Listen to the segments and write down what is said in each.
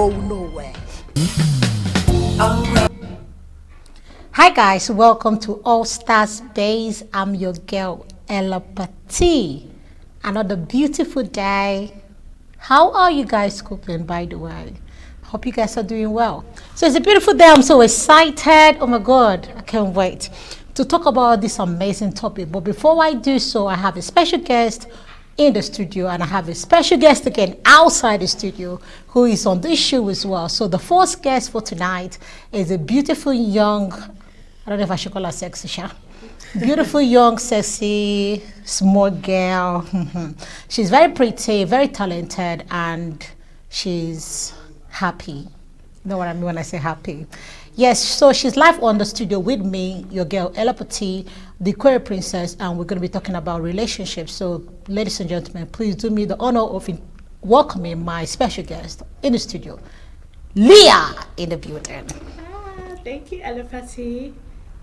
go nowhere. Hi guys, welcome to All Stars Base. I'm your girl Ella Patti. Another beautiful day. How are you guys coping, by the way? Hope you guys are doing well. So it's a beautiful day. I'm so excited. Oh my God, I can't wait to talk about this amazing topic. But before I do so, I have a special guest in the studio, and I have a special guest again outside the studio who is on this show as well. So the first guest for tonight is a beautiful young, I don't know if I should call her sexy, Sha. Beautiful young, sexy, small girl. She's very pretty, very talented, and she's happy. You know what I mean when I say happy? Yes, so she's live on the studio with me, your girl Ella Patti, the queer princess, and we're going to be talking about relationships. So, ladies and gentlemen, please do me the honor of welcoming my special guest in the studio, Leah, in the building. Thank you, Ella Patti.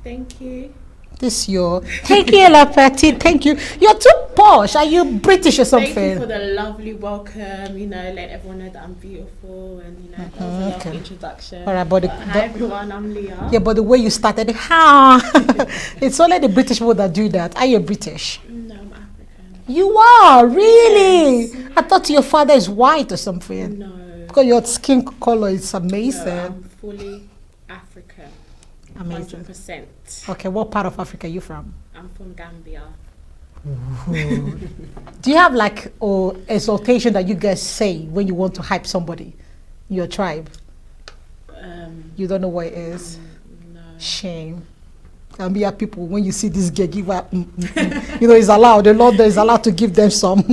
Thank you. Thank you, Ella Patti. Thank you. You're too posh. Are you British or something? Thank you for the lovely welcome. You know, let everyone know that I'm beautiful, and you know, that was a lovely introduction. All right, but hi everyone, I'm Leah. Yeah, but the way you started, it's only the British people that do that. Are you British? No, I'm African. You are really? Yes. I thought your father is white or something. No. Because your skin color is amazing. No, I'm fully African. Amazing. 100%. Okay, what part of Africa are you from? I'm from Gambia. Do you have like exaltation that you guys say when you want to hype somebody in your tribe? You don't know what it is? No. Shame. Gambia people, when you see this girl, give up. You know, it's allowed. The Lord is allowed to give them some.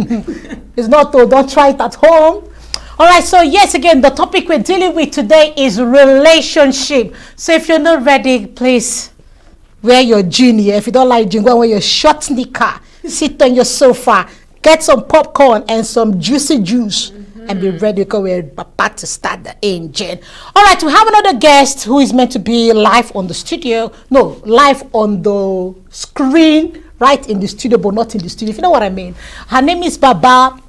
It's not though. Don't try it at home. All right, so yes, again, the topic we're dealing with today is relationship. So if you're not ready, please wear your jean here. If you don't like jean, go and wear your short sneaker. Sit on your sofa, get some popcorn and some juicy juice, and be ready because we're about to start the engine. All right, we have another guest who is meant to be live on the studio. No, live on the screen, right in the studio, but not in the studio, if you know what I mean. Her name is Baba.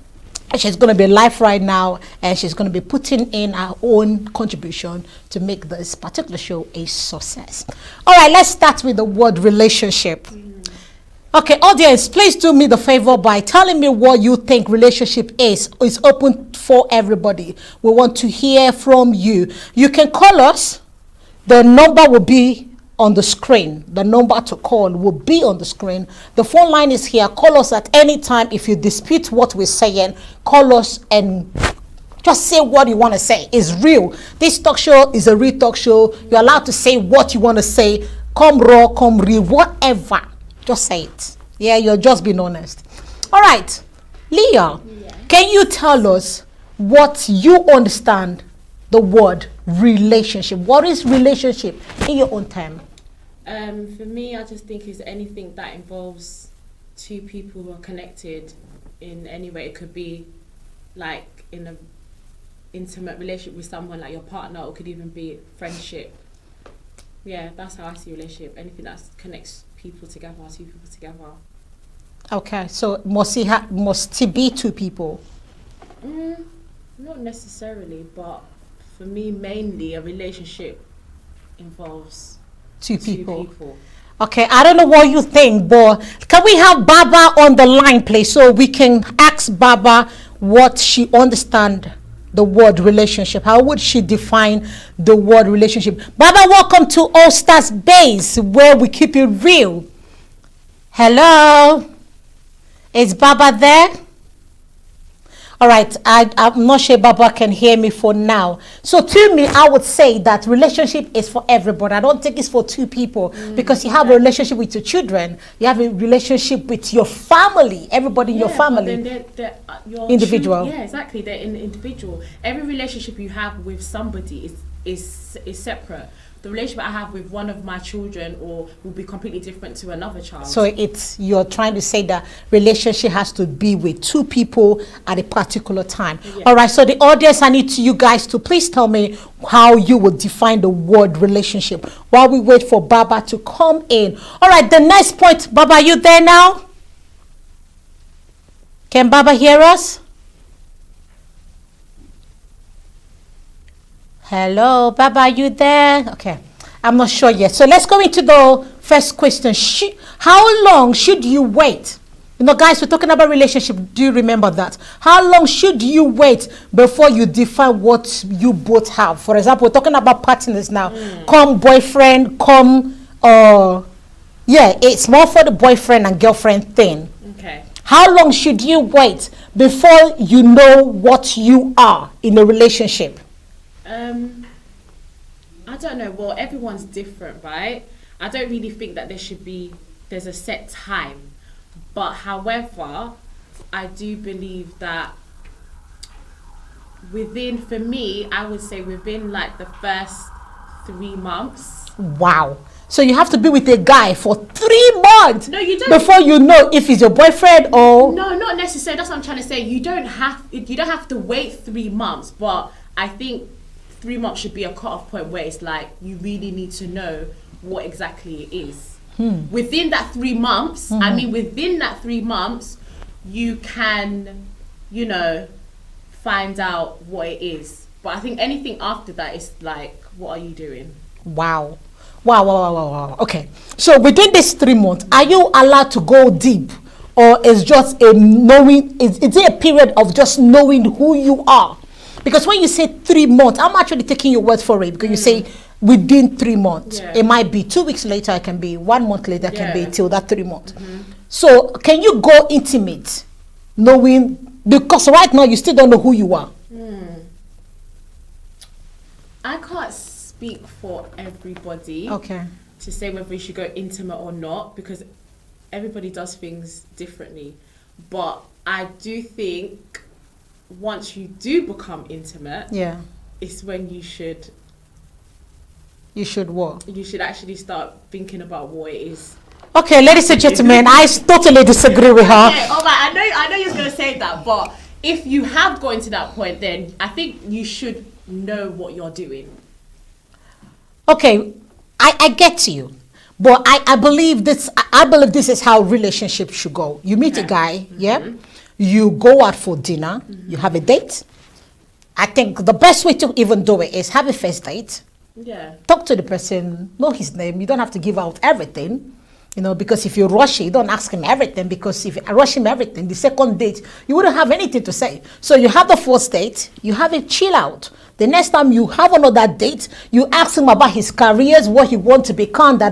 She's going to be live right now, and she's going to be putting in her own contribution to make this particular show a success. All right, let's start with the word relationship. Okay, audience, please do me the favor by telling me what you think relationship is. It's open for everybody. We want to hear from you. You can call us. The number will be on the screen. The number to call will be on the screen. The phone line is here. Call us at any time. If you dispute what we're saying, call us and just say what you want to say. It's real. This talk show is a real talk show. You're allowed to say what you want to say. Come raw, come real, whatever. Just say it. Yeah, you're just being honest. All right. Leah, can you tell us what you understand the word relationship? What is relationship in your own time? For me, I just think it's anything that involves two people who are connected in any way. It could be like in an intimate relationship with someone like your partner, or it could even be friendship. Yeah, that's how I see relationship. Anything that connects people together, two people together. Okay, so must it be two people? Not necessarily, but for me, mainly a relationship involves Two people. Two people. Okay, I don't know what you think, but can we have Baba on the line, please, so we can ask Baba what she understands the word relationship. How would she define the word relationship? Baba, welcome to All Stars Base, where we keep it real. Hello? Is Baba there? All right, I'm not sure Baba can hear me for now. So to me, I would say that relationship is for everybody. I don't think it's for two people, because you have a relationship with your children. You have a relationship with your family, everybody in your family. But then your individual. Yeah, exactly. They're individual. Every relationship you have with somebody is separate. The relationship I have with one of my children will be completely different to another child. So you're trying to say that relationship has to be with two people at a particular time. Yeah. All right, so the audience, I need you guys to please tell me how you would define the word relationship while we wait for Baba to come in. All right, the next point. Baba, are you there now? Can Baba hear us? Hello, Baba, are you there? Okay, I'm not sure yet. So let's go into the first question. How long should you wait? You know, guys, we're talking about relationship. Do you remember that? How long should you wait before you define what you both have? For example, we're talking about partners now. Come boyfriend, it's more for the boyfriend and girlfriend thing. Okay. How long should you wait before you know what you are in a relationship? I don't know. Well, everyone's different, right? I don't really think that there's a set time. But however, I do believe that for me, I would say within like the first 3 months. Wow. So you have to be with a guy for 3 months. No, you don't. Before you know if he's your boyfriend or. No, not necessarily. That's what I'm trying to say. You don't have to wait 3 months. But I think 3 months should be a cut-off point where it's like you really need to know what exactly it is. Within that 3 months, within that 3 months, you can, find out what it is. But I think anything after that is like, what are you doing? Wow. Okay. So within this 3 months, are you allowed to go deep? Or is just a knowing, is it a period of just knowing who you are? Because when you say 3 months, I'm actually taking your word for it. Because you say within 3 months. Yeah. It might be 2 weeks later, it can be 1 month later, it can be till that 3 months. So can you go intimate knowing, because right now you still don't know who you are? I can't speak for everybody to say whether you should go intimate or not, because everybody does things differently. But I do think once you do become intimate, it's when you should what? You should actually start thinking about what it is. Okay, ladies and gentlemen, I totally disagree with her. Okay, all right, I know you're going to say that, but if you have gotten to that point, then I think you should know what you're doing. Okay, I get you, but I believe this is how relationships should go. You meet a guy, you go out for dinner, you have a date. I think the best way to even do it is have a first date. Yeah. Talk to the person, know his name. You don't have to give out everything, because if you rush it, you don't ask him everything, because if you rush him everything, the second date, you wouldn't have anything to say. So you have the first date, you have a chill out. The next time you have another date, you ask him about his careers, what he wants to become, The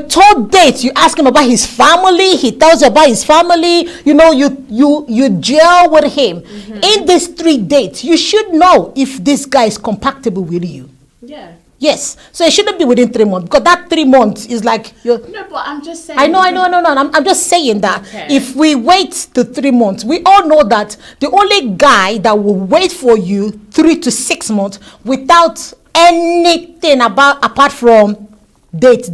third date, you ask him about his family, he tells you about his family, you gel with him. In these 3 dates, you should know if this guy is compatible with you. Yeah. Yes, so it shouldn't be within 3 months, because that 3 months is like No, but I'm just saying. I know. I'm just saying that if we wait to 3 months, we all know that the only guy that will wait for you 3 to 6 months without anything apart from date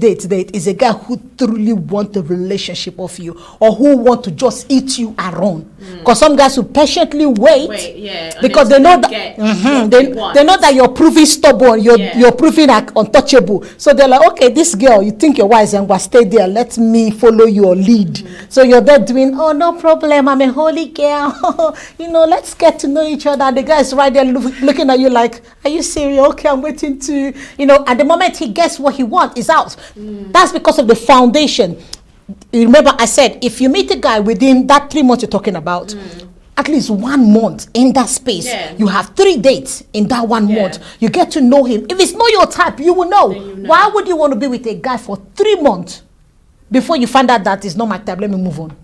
is a guy who truly want a relationship of you, or who want to just eat you around. Because some guys will patiently wait because they know that they know that you're proving stubborn, you're proving like untouchable. So they're like, okay, this girl, you think you're wise, and we'll stay there, let me follow your lead. So you're there doing, oh, no problem, I'm a holy girl. Let's get to know each other. The guy's right there looking at you like, are you serious? Okay, I'm waiting to, at the moment he gets what he wants, is out. That's because of the foundation. You remember I said, if you meet a guy within that 3 months you're talking about, at least 1 month in that space, you have 3 dates in that 1 month, you get to know him. If it's not your type, you will know. Why would you want to be with a guy for 3 months before you find out that it's not my type, let me move on?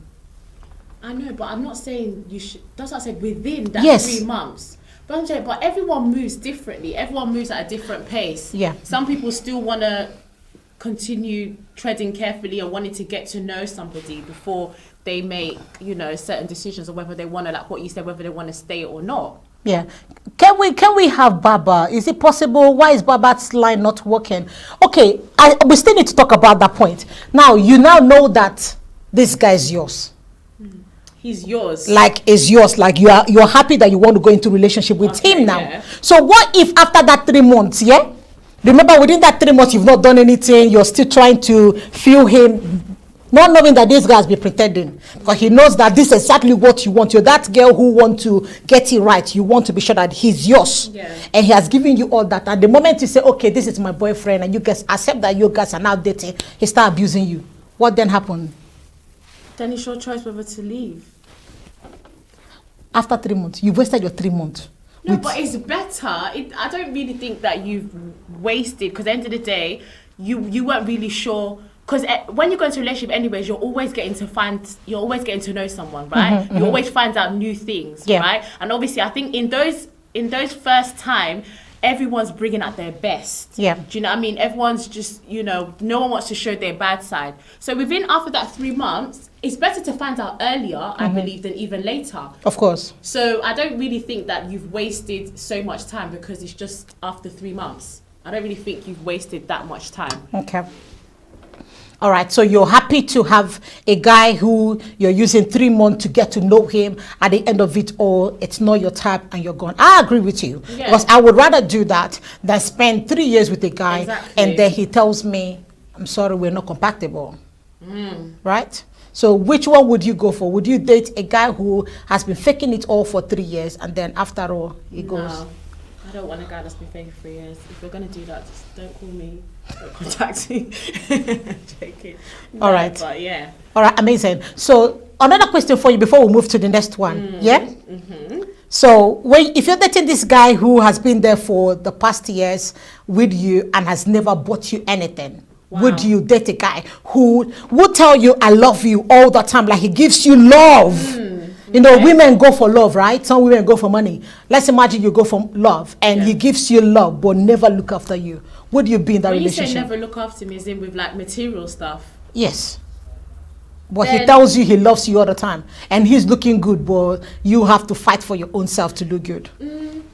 I know, but I'm not saying you should. That's what I said, within that 3 months. But I'm saying, but everyone moves differently. Everyone moves at a different pace. Yeah. Some people still want to continue treading carefully and wanting to get to know somebody before they make, certain decisions, or whether they want to, like what you said, whether they want to stay or not. Yeah. Can we have Baba? Is it possible? Why is Baba's line not working? Okay, we still need to talk about that point. Now, you now know that this guy is yours. He's yours. Like, is yours. Like, you're happy that you want to go into relationship with him now. Yeah. So what if after that 3 months, remember, within that 3 months, you've not done anything. You're still trying to feel him. not knowing that this guy's be pretending, because he knows that this is exactly what you want. You're that girl who want to get it right. You want to be sure that he's yours, and he has given you all that. At the moment you say, okay, this is my boyfriend, and you guys accept that you guys are now dating, he start abusing you. What then happened? Then it's your choice whether to leave. After 3 months, you wasted your 3 months. No, but it's better. I don't really think that you've wasted, because at the end of the day, you weren't really sure. Because when you go into a relationship anyways, you're always getting to know someone, right? You always find out new things, right? And obviously, I think in those first time, everyone's bringing out their best. Yeah. Do you know what I mean? Everyone's just, no one wants to show their bad side. So after that 3 months, it's better to find out earlier, I believe, than even later. Of course. So I don't really think that you've wasted so much time because it's just after 3 months. I don't really think you've wasted that much time. Okay. All right, so you're happy to have a guy who you're using 3 months to get to know him. At the end of it all, it's not your type and you're gone. I agree with you, because I would rather do that than spend 3 years with a guy and then he tells me, I'm sorry, we're not compatible. Right? So which one would you go for? Would you date a guy who has been faking it all for 3 years and then after all, he goes... No, I don't want a guy that's been faking for 3 years. If you're going to do that, just don't call me. Don't contact me. Joking. No, all right. But yeah. All right, amazing. So another question for you before we move to the next one. Yeah? So if you're dating this guy who has been there for the past years with you and has never bought you anything, would you date a guy who would tell you, I love you all the time, like he gives you love? You know, women go for love, right? Some women go for money. Let's imagine you go for love and he gives you love but never look after you. Would you be in that relationship? When you say never look after me, is in with like material stuff? Yes. But he tells you he loves you all the time and he's looking good, but you have to fight for your own self to look good.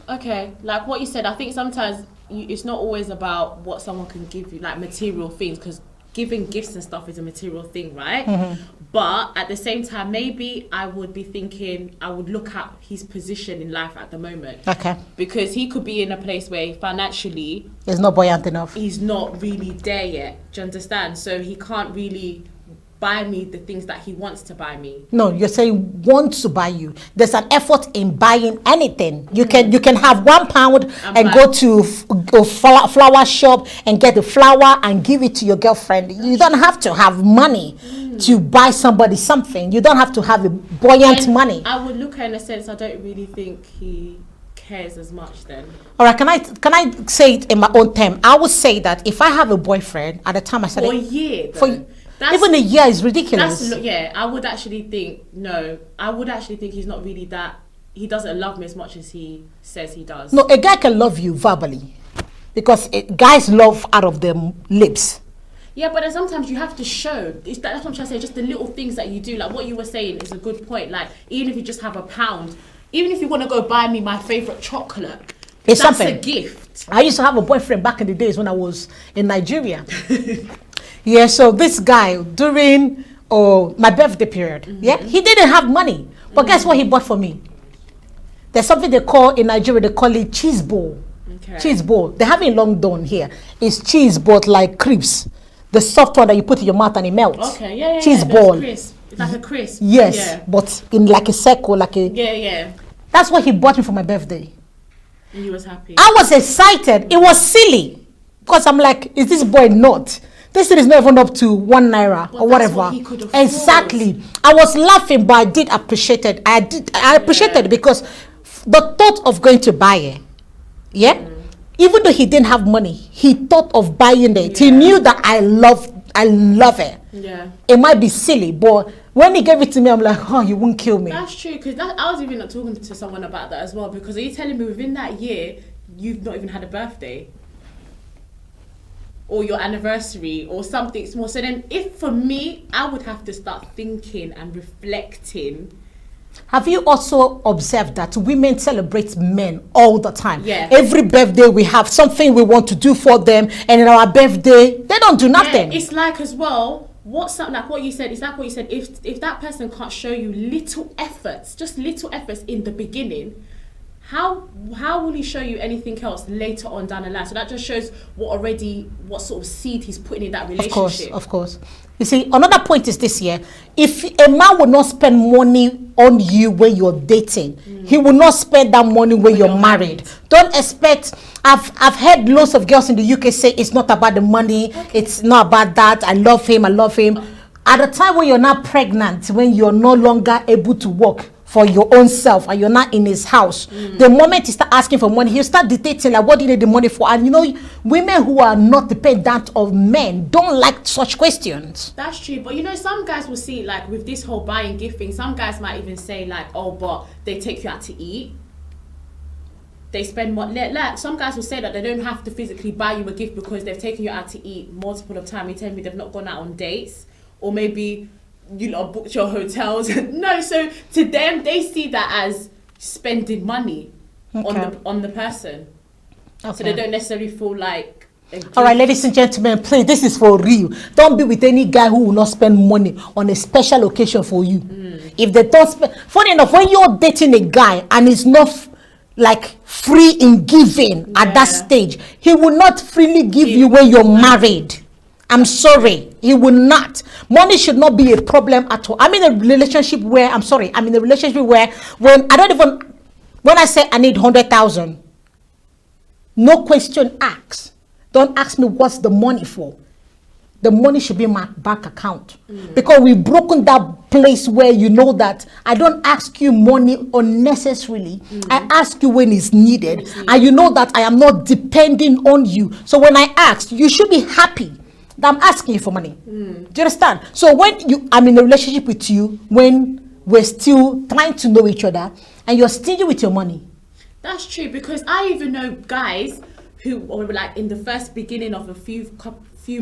Okay, like what you said, I think sometimes it's not always about what someone can give you, like material things, because giving gifts and stuff is a material thing, right? But at the same time, maybe I would be thinking, I would look at his position in life at the moment. Okay. Because he could be in a place where financially... he's not buoyant enough. He's not really there yet. Do you understand? So he can't really buy me the things that he wants to buy me. No, you're saying wants to buy you. There's an effort in buying anything. You can have £1 and go to a flower shop and get the flower and give it to your girlfriend. You don't have to have money to buy somebody something. You don't have to have a buoyant money. I would look at it in a sense, I don't really think he cares as much then. All right, can I say it in my own term? I would say that if I have a boyfriend, at the time I said... For a year, though. Even a year is ridiculous. I would actually think, he's not really that, he doesn't love me as much as he says he does. No, a guy can love you verbally, because guys love out of their lips. Yeah, but then sometimes you have to show. That's what I'm trying to say, just the little things that you do. Like what you were saying is a good point. Like, even if you just have £1, even if you want to go buy me my favourite chocolate, it's that's something. A gift. I used to have a boyfriend back in the days when I was in Nigeria. Yeah, so this guy, during my birthday period, he didn't have money. But guess what he bought for me? There's something they call, in Nigeria, they call it cheese ball. Okay. Cheese ball. They have it in London here. It's cheese, but like crisps. The soft one that you put in your mouth and it melts. Okay, yeah. Cheese ball. Crisp. It's like a crisp. Yes, but in like a circle, like a... Yeah. That's what he bought me for my birthday. And you was happy? I was excited. It was silly. Because I'm like, is this boy not? This thing is not even up to £1 or whatever. What he could afford. Exactly. I was laughing, but I did appreciate it. I appreciated it because the thought of going to buy it, even though he didn't have money, he thought of buying it. He knew that I love it. Yeah. It might be silly, but when he gave it to me, I'm like, oh, you won't kill me. That's true, because I was even not talking to someone about that as well, because are you telling me within that year, you've not even had a birthday? Or your anniversary or something small. So then if for me, I would have to start thinking and reflecting. Have you also observed that women celebrate men all the time? Yeah. Every birthday we have something we want to do for them, and in our birthday, they don't do nothing. Yeah, it's like as well, like what you said, if that person can't show you little efforts, just little efforts in the beginning, how will he show you anything else later on down the line? So that just shows what sort of seed he's putting in that relationship. Of course. You see, another point is this here. If a man will not spend money on you when you're dating, he will not spend that money when you're married. Don't expect. I've heard lots of girls in the UK say it's not about the money, it's not about that. I love him. At the time when you're not pregnant, when you're no longer able to work for your own self and you're not in his house, the moment you start asking for money, he'll start dictating like, what do you need the money for? And you know, women who are not dependent of men don't like such questions. That's true, but you know, some guys will see, like with this whole buying gift thing, some guys might even say like, oh, but they take you out to eat, they spend money. Like some guys will say that they don't have to physically buy you a gift because they've taken you out to eat multiple of time. You tell me they've not gone out on dates, or maybe you lot booked your hotels. No, so to them they see that as spending money on the person. Okay. So they don't necessarily feel like. All right, ladies and gentlemen, please, this is for real. Don't be with any guy who will not spend money on a special occasion for you. If they don't spend, funny enough, when you're dating a guy and he's not like free in giving at that stage, he will not freely give you when you're married. I'm sorry, he will not. Money should not be a problem at all. I'm in a relationship where when I say I need 100,000, no question asked. Don't ask me what's the money for. The money should be in my bank account. Because we've broken that place where you know that I don't ask you money unnecessarily. I ask you when it's needed. And you know that I am not depending on you. So when I ask, you should be happy that I'm asking you for money. Do you understand? So when I'm in a relationship with you, when we're still trying to know each other, and you're stingy with your money. That's true, because I even know guys who are like in the first beginning of a few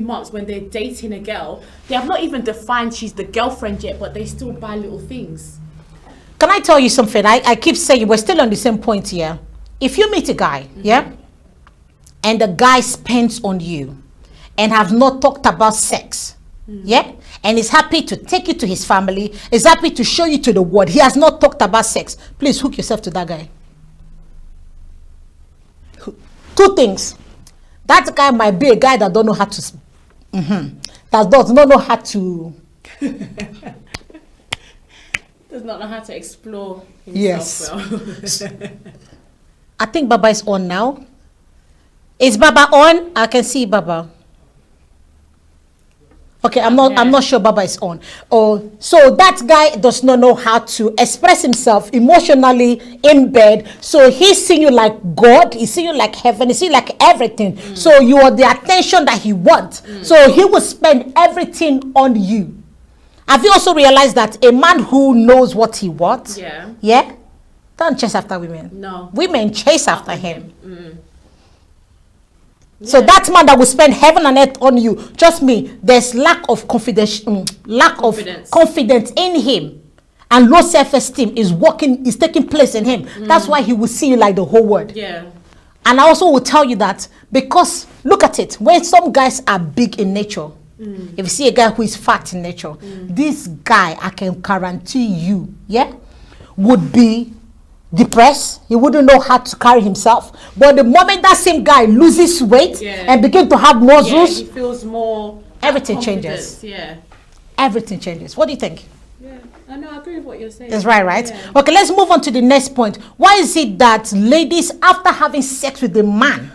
months when they're dating a girl, they have not even defined she's the girlfriend yet, but they still buy little things. Can I tell you something? I keep saying we're still on the same point here. If you meet a guy, and the guy spends on you and have not talked about sex, and is happy to take you to his family, is happy to show you to the world, he has not talked about sex, please hook yourself to that guy. Two things. That guy might be a guy that don't know how to that does not know how to does not know how to explore himself well. I think Baba is on now. Is Baba on? I can see Baba. Okay, I'm not sure Baba is on. Oh, so that guy does not know how to express himself emotionally in bed. So he's seeing you like God, he's seeing you like heaven, he's seeing you like everything. So you are the attention that he wants. So he will spend everything on you. Have you also realized that a man who knows what he wants, don't chase after women. No. Women chase after him. So that man that will spend heaven and earth on you, trust me, there's lack of confidence in him, and low self-esteem is taking place in him. That's why he will see you like the whole world. And I also will tell you that, because look at it, when some guys are big in nature, if you see a guy who is fat in nature, this guy, I can guarantee you, would be depressed. He wouldn't know how to carry himself. But the moment that same guy loses weight and begin to have muscles, he feels more. Everything changes. Everything changes. What do you think? I know. I agree with what you're saying. That's right. Okay, let's move on to the next point. Why is it that ladies, after having sex with a man,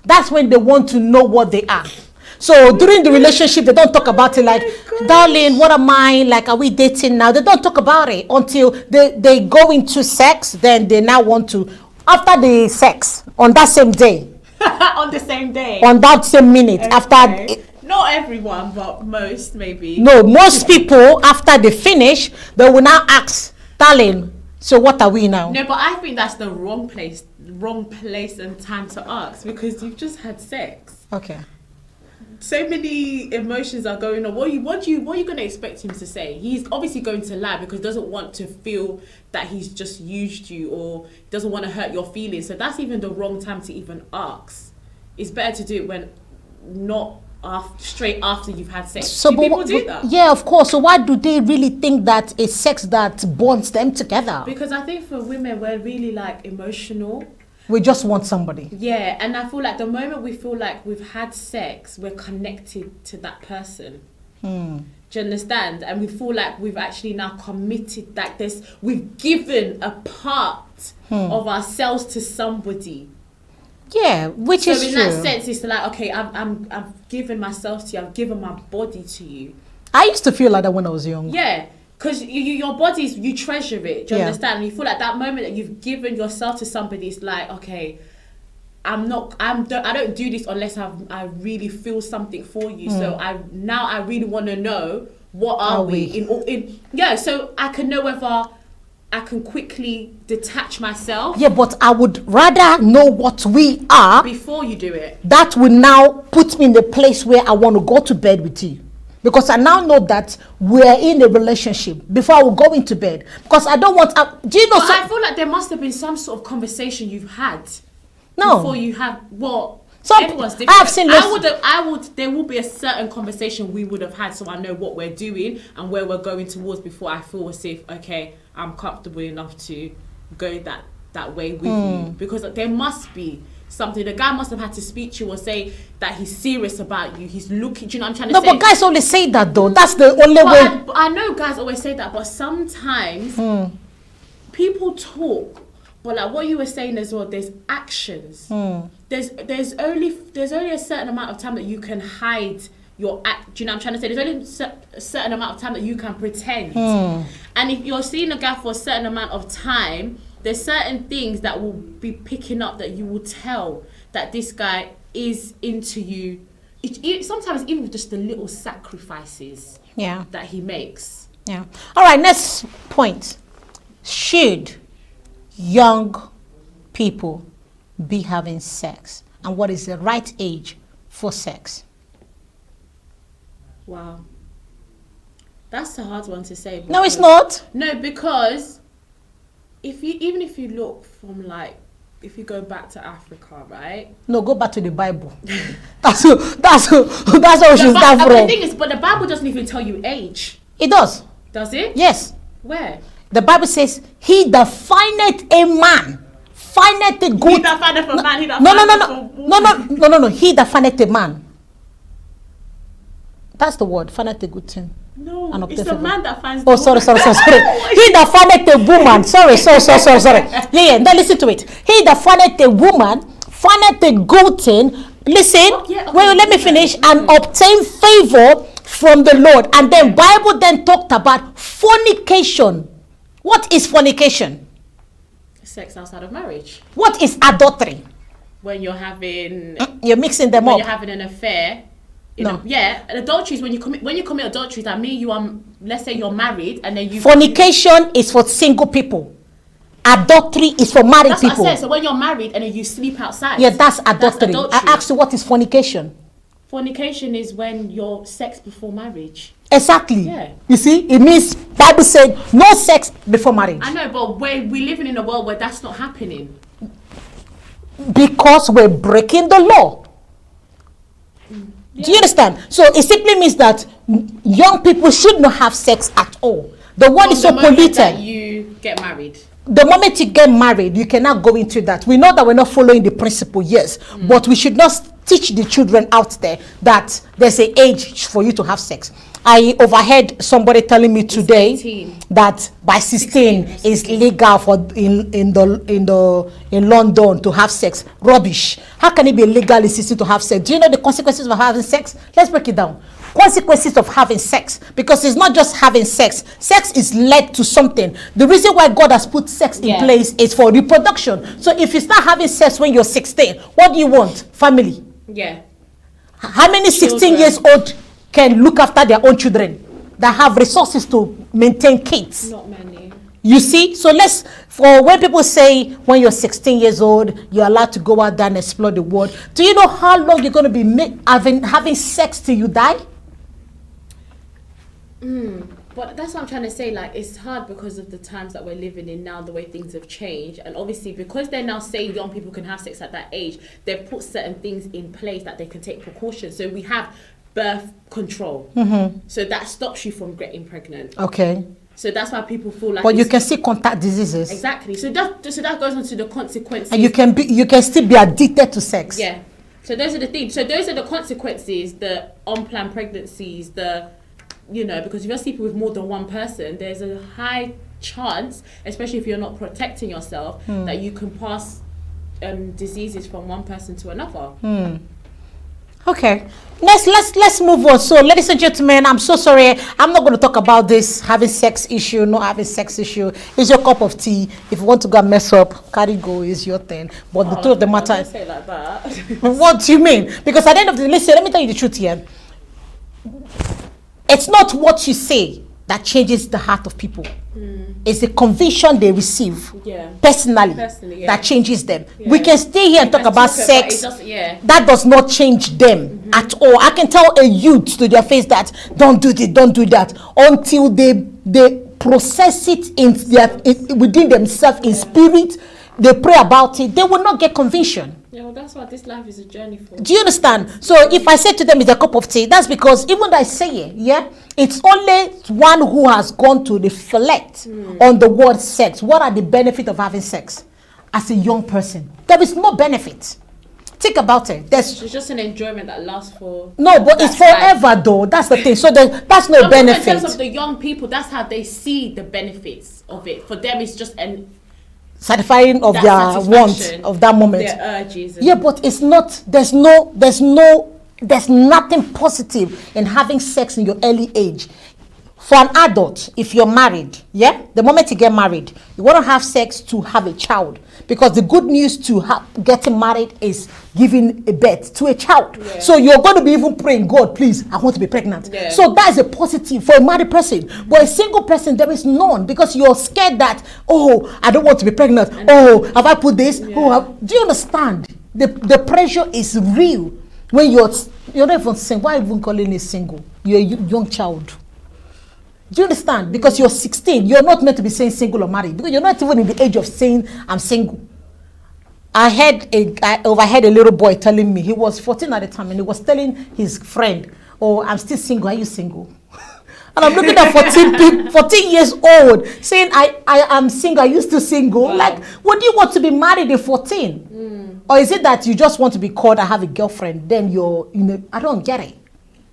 that's when they want to know what they are? So during the relationship, they don't talk about it like, darling, what am I? Like, are we dating now? They don't talk about it until they go into sex. Then they now want to, after the sex, on that same day. On the same day. On that same minute. Okay. After. Not everyone, but most maybe. No, most people, after they finish, they will now ask, darling, so what are we now? No, but I think that's the wrong place and time to ask, because you've just had sex. Okay. So many emotions are going on. What are you going to expect him to say? He's obviously going to lie because he doesn't want to feel that he's just used you, or he doesn't want to hurt your feelings. So that's even the wrong time to even ask. It's better to do it when not straight after you've had sex. So, do people do that? Yeah, of course. So why do they really think that it's sex that bonds them together? Because I think for women, we're really like emotional. We just want somebody. Yeah, and I feel like the moment we feel like we've had sex, we're connected to that person. Do you understand? And we feel like we've actually now committed, like we've given a part of ourselves to somebody. Yeah, which is true. So in that sense, it's like, okay, I've given myself to you. I've given my body to you. I used to feel like that when I was young. Yeah. Because your body's, you treasure it. Do you understand? And you feel like that moment that you've given yourself to somebody, it's like, okay, I don't do this unless I really feel something for you. So I really want to know, what are we in yeah, so I can know whether I can quickly detach myself. Yeah, but I would rather know what we are before you do it. That will now put me in the place where I want to go to bed with you. Because I now know that we're in a relationship before I will go into bed. Because I don't want... do you know... But I feel like there must have been some sort of conversation you've had. No. Before you have... Well, everyone's different. I've seen this. There will be a certain conversation we would have had, so I know what we're doing and where we're going towards before I feel as if, okay, I'm comfortable enough to go that way with you. Because there must be something. The guy must have had to speak to you or say that he's serious about you. He's looking. Do you know what I'm trying to say? No, but guys always say that though. That's the only way. I know guys always say that, but sometimes people talk. But like what you were saying as well, there's actions. There's only a certain amount of time that you can hide your act. Do you know what I'm trying to say? There's only a certain amount of time that you can pretend. And if you're seeing a guy for a certain amount of time, there's certain things that will be picking up that you will tell that this guy is into you. Sometimes even just the little sacrifices that he makes. Yeah. All right, next point. Should young people be having sex? And what is the right age for sex? Wow. That's a hard one to say. No, it's not. No, because even if you look from if you go back to Africa, right? No, go back to the Bible. that's what we should start from. The thing is, but the Bible doesn't even tell you age. It does. Does it? Yes. Where? The Bible says, he that findeth a man, findeth a good... He that findeth a man, he that findeth a woman. No. He that findeth a man. That's the word, findeth a good thing. No, it's a man that finds the woman. Sorry. He that findeth a woman. Sorry. Yeah, now listen to it. He that findeth a woman, findeth a good thing. Listen, let me finish. And obtain favor from the Lord. And then Bible then talked about fornication. What is fornication? Sex outside of marriage. What is adultery? When you're having... You're mixing them up. When you're having an affair. Adultery is when you commit adultery, that means you are, let's say you're married and then you... Fornication is for single people. Adultery is for married people. That's what I said. So when you're married and then you sleep outside. Yeah, that's adultery. I asked you, what is fornication? Fornication is when you're sex before marriage. Exactly. Yeah. You see, it means Bible said no sex before marriage. I know, but we're living in a world where that's not happening. Because we're breaking the law. Yeah. Do you understand? So it simply means that young people should not have sex at all. The world is so polluted. That you get married. The moment you get married, you cannot go into that. We know that we're not following the principle, yes, but we should not teach the children out there that there's an age for you to have sex. I overheard somebody telling me today that by 16 it's legal for in London to have sex. Rubbish. How can it be legal in 16 to have sex? Do you know the consequences of having sex? Let's break it down. Consequences of having sex, because it's not just having sex. Sex is led to something. The reason why God has put sex in place is for reproduction. So if you start having sex when you're 16, what do you want? Family. Yeah. How many 16 years old can look after their own children that have resources to maintain kids? Not many. You see? So for when people say when you're 16 years old, you're allowed to go out there and explore the world. Do you know how long you're going to be having sex till you die? But that's what I'm trying to say. Like, it's hard because of the times that we're living in now, the way things have changed, and obviously because they're now saying young people can have sex at that age, they've put certain things in place that they can take precautions. So we have birth control, so that stops you from getting pregnant. Okay. So that's why people feel like. But you can see contact diseases. Exactly. So that goes on to the consequences. And you can still be addicted to sex. Yeah. So those are the things. So those are the consequences, the unplanned pregnancies, because if you're sleeping with more than one person, there's a high chance, especially if you're not protecting yourself, that you can pass diseases from one person to another. Okay, let's move on. So, ladies and gentlemen, I'm so sorry. I'm not going to talk about this having sex issue, not having sex issue. It's your cup of tea. If you want to go and mess up, carry go is your thing. But the truth of the matter Don't say it like that. What do you mean? Because at the end of the day, listen, let me tell you the truth here. It's not what you say that changes the heart of people. It's the conviction they receive personally that changes them. We can stay here and talk about sex. That does not change them at all. I can tell a youth to their face that don't do this, don't do that, until they process it within themselves in spirit. They pray about it. They will not get conviction. Yeah, well, that's what this life is a journey for. Do you understand? So if I say to them it's a cup of tea, that's because even though I say it, it's only one who has gone to reflect on the word sex. What are the benefits of having sex as a young person? There is no benefit. Think about it. It's just an enjoyment that lasts for. No, but it's forever though. That's the thing. So that's no benefit. In terms of the young people, that's how they see the benefits of it. For them, it's just satisfying of their want of that moment, their urges. But it's not. There's nothing positive in having sex in your early age. For an adult, if you're married, the moment you get married, you want to have sex to have a child, because the good news to getting married is giving a birth to a child. So you're going to be even praying, God, please, I want to be pregnant. So that is a positive for a married person. But a single person, there is none, because you're scared that, I don't want to be pregnant. Have I put this? Do you understand? The pressure is real when you're not even single. Why even calling it single? You're a young child. Do you understand? Because you're 16, you're not meant to be saying single or married, because you're not even in the age of saying I'm single. I overheard a little boy telling me, he was 14 at the time, and he was telling his friend, I'm still single, are you single? And I'm looking at 14 years old saying, I am single, are you still single? Wow. Like, would you want to be married at 14? Or is it that you just want to be called, I have a girlfriend, then I don't get it.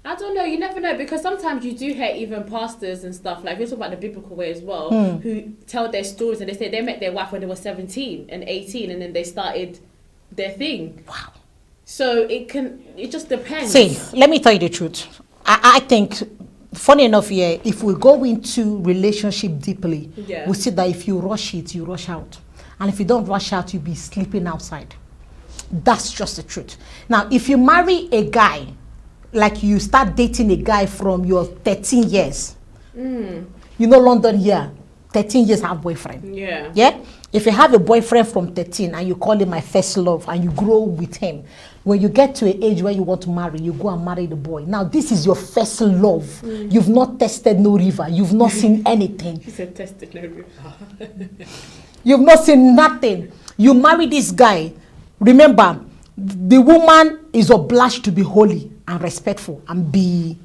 I don't know, you never know, because sometimes you do hear even pastors and stuff, like we talk about the biblical way as well, who tell their stories and they say they met their wife when they were 17 and 18 and then they started their thing. Wow. So it just depends. See, let me tell you the truth. I think, funny enough, if we go into relationship deeply, we see that if you rush it, you rush out. And if you don't rush out, you'll be sleeping outside. That's just the truth. Now, if you marry a guy, like you start dating a guy from your 13 years. London here, 13 years have boyfriend. Yeah? If you have a boyfriend from 13 and you call him my first love and you grow with him, when you get to an age where you want to marry, you go and marry the boy. Now, this is your first love. You've not tested no river. You've not seen anything. He said tested no river. You've not seen nothing. You marry this guy. Remember, the woman is obliged to be holy and respectful and be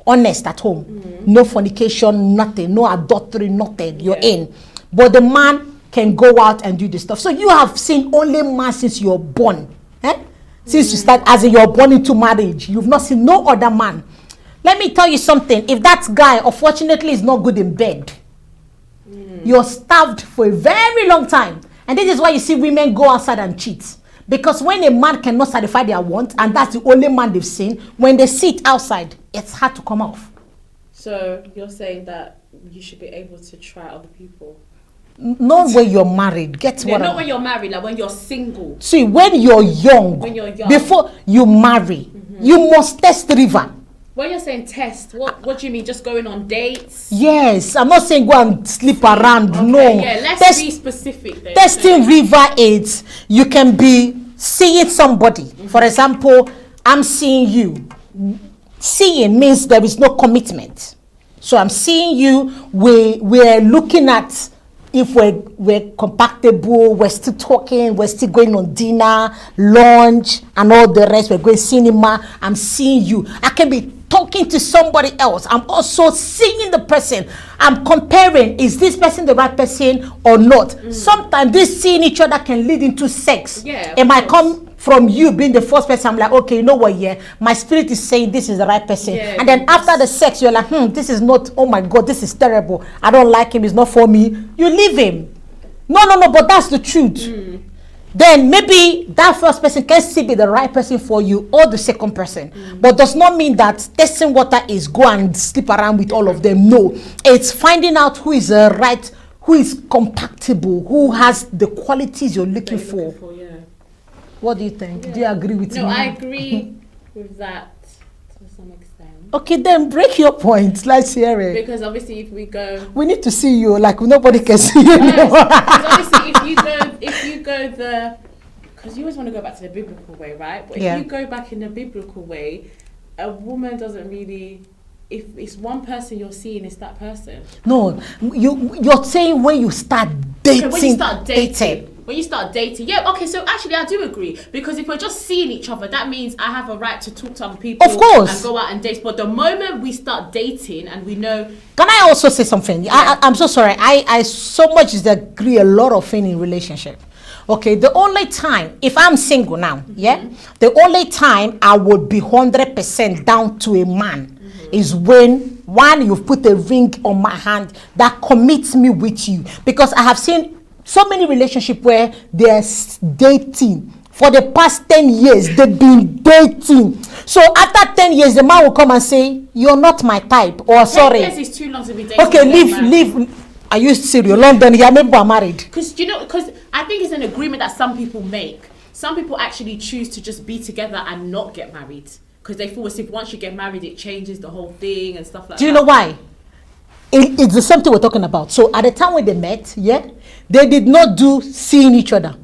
honest at home. No fornication, nothing, no adultery, nothing. You're in. But the man can go out and do this stuff. So you have seen only man since you're born. Since you start, as in you're born into marriage, you've not seen no other man. Let me tell you something. If that guy, unfortunately, is not good in bed, you're starved for a very long time. And this is why you see women go outside and cheat. Because when a man cannot satisfy their want, and that's the only man they've seen, when they sit outside, it's hard to come off. So you're saying that you should be able to try other people? Not when you're married. Not when you're married, like when you're single. See, when you're young, before you marry, you must test the river. When you're saying test, what do you mean? Just going on dates? Yes, I'm not saying go and sleep around. Okay, no. Yeah, let's be specific then. Testing river aids. You can be seeing somebody. For example, I'm seeing you. Seeing means there is no commitment. So I'm seeing you. We're looking at if we're compatible, we're still talking, we're still going on dinner, lunch, and all the rest. We're going cinema. I'm seeing you. I can be talking to somebody else. I'm also seeing the person. I'm comparing, is this person the right person or not? Sometimes this seeing each other can lead into sex. Yeah, it might come from you being the first person. I'm like, okay, you know what, yeah, my spirit is saying this is the right person. Yeah, and then after the sex, you're like, this is not, oh my God, this is terrible. I don't like him, it's not for me. You leave him. No, but that's the truth. Then maybe that first person can still be the right person for you or the second person. But does not mean that testing water is go and sleep around with all of them. No, it's finding out who is the right, who is compatible, who has the qualities you're looking for. Yeah. What do you think? Do you agree with me? No, I agree with that to some extent. Okay, then break your point. Let's hear it. Because obviously, if we go, We need to see you. Like nobody can see you. because obviously, if you go because you always want to go back to the biblical way, right? But if Yeah. you go back in the biblical way, a woman doesn't really. If it's one person you're seeing, it's that person. No, you're saying when you start dating. Okay, when you start dating. When you start dating, yeah, okay, so actually I do agree, because if we're just seeing each other, that means I have a right to talk to other people, Of course, and go out and date. But the moment we start dating and we know, can I also say something? Yeah. I'm so sorry. I so much disagree a lot of things in relationship. Okay, the only time, if I'm single now, yeah, the only time I would be 100% down to a man is when one, you've put a ring on my hand that commits me with you, because I have seen so many relationships where they're dating for the past 10 years. They've been dating. So after 10 years, the man will come and say, you're not my type, or sorry. 10 years is too long to be dating. Okay, leave. Are you serious? London, yeah, maybe I'm married. Because I think it's an agreement that some people make. Some people actually choose to just be together and not get married, because they feel as if once you get married, it changes the whole thing and stuff like that. Do you know why? It's the same thing we're talking about. So at the time when they met, yeah, they did not do seeing each other.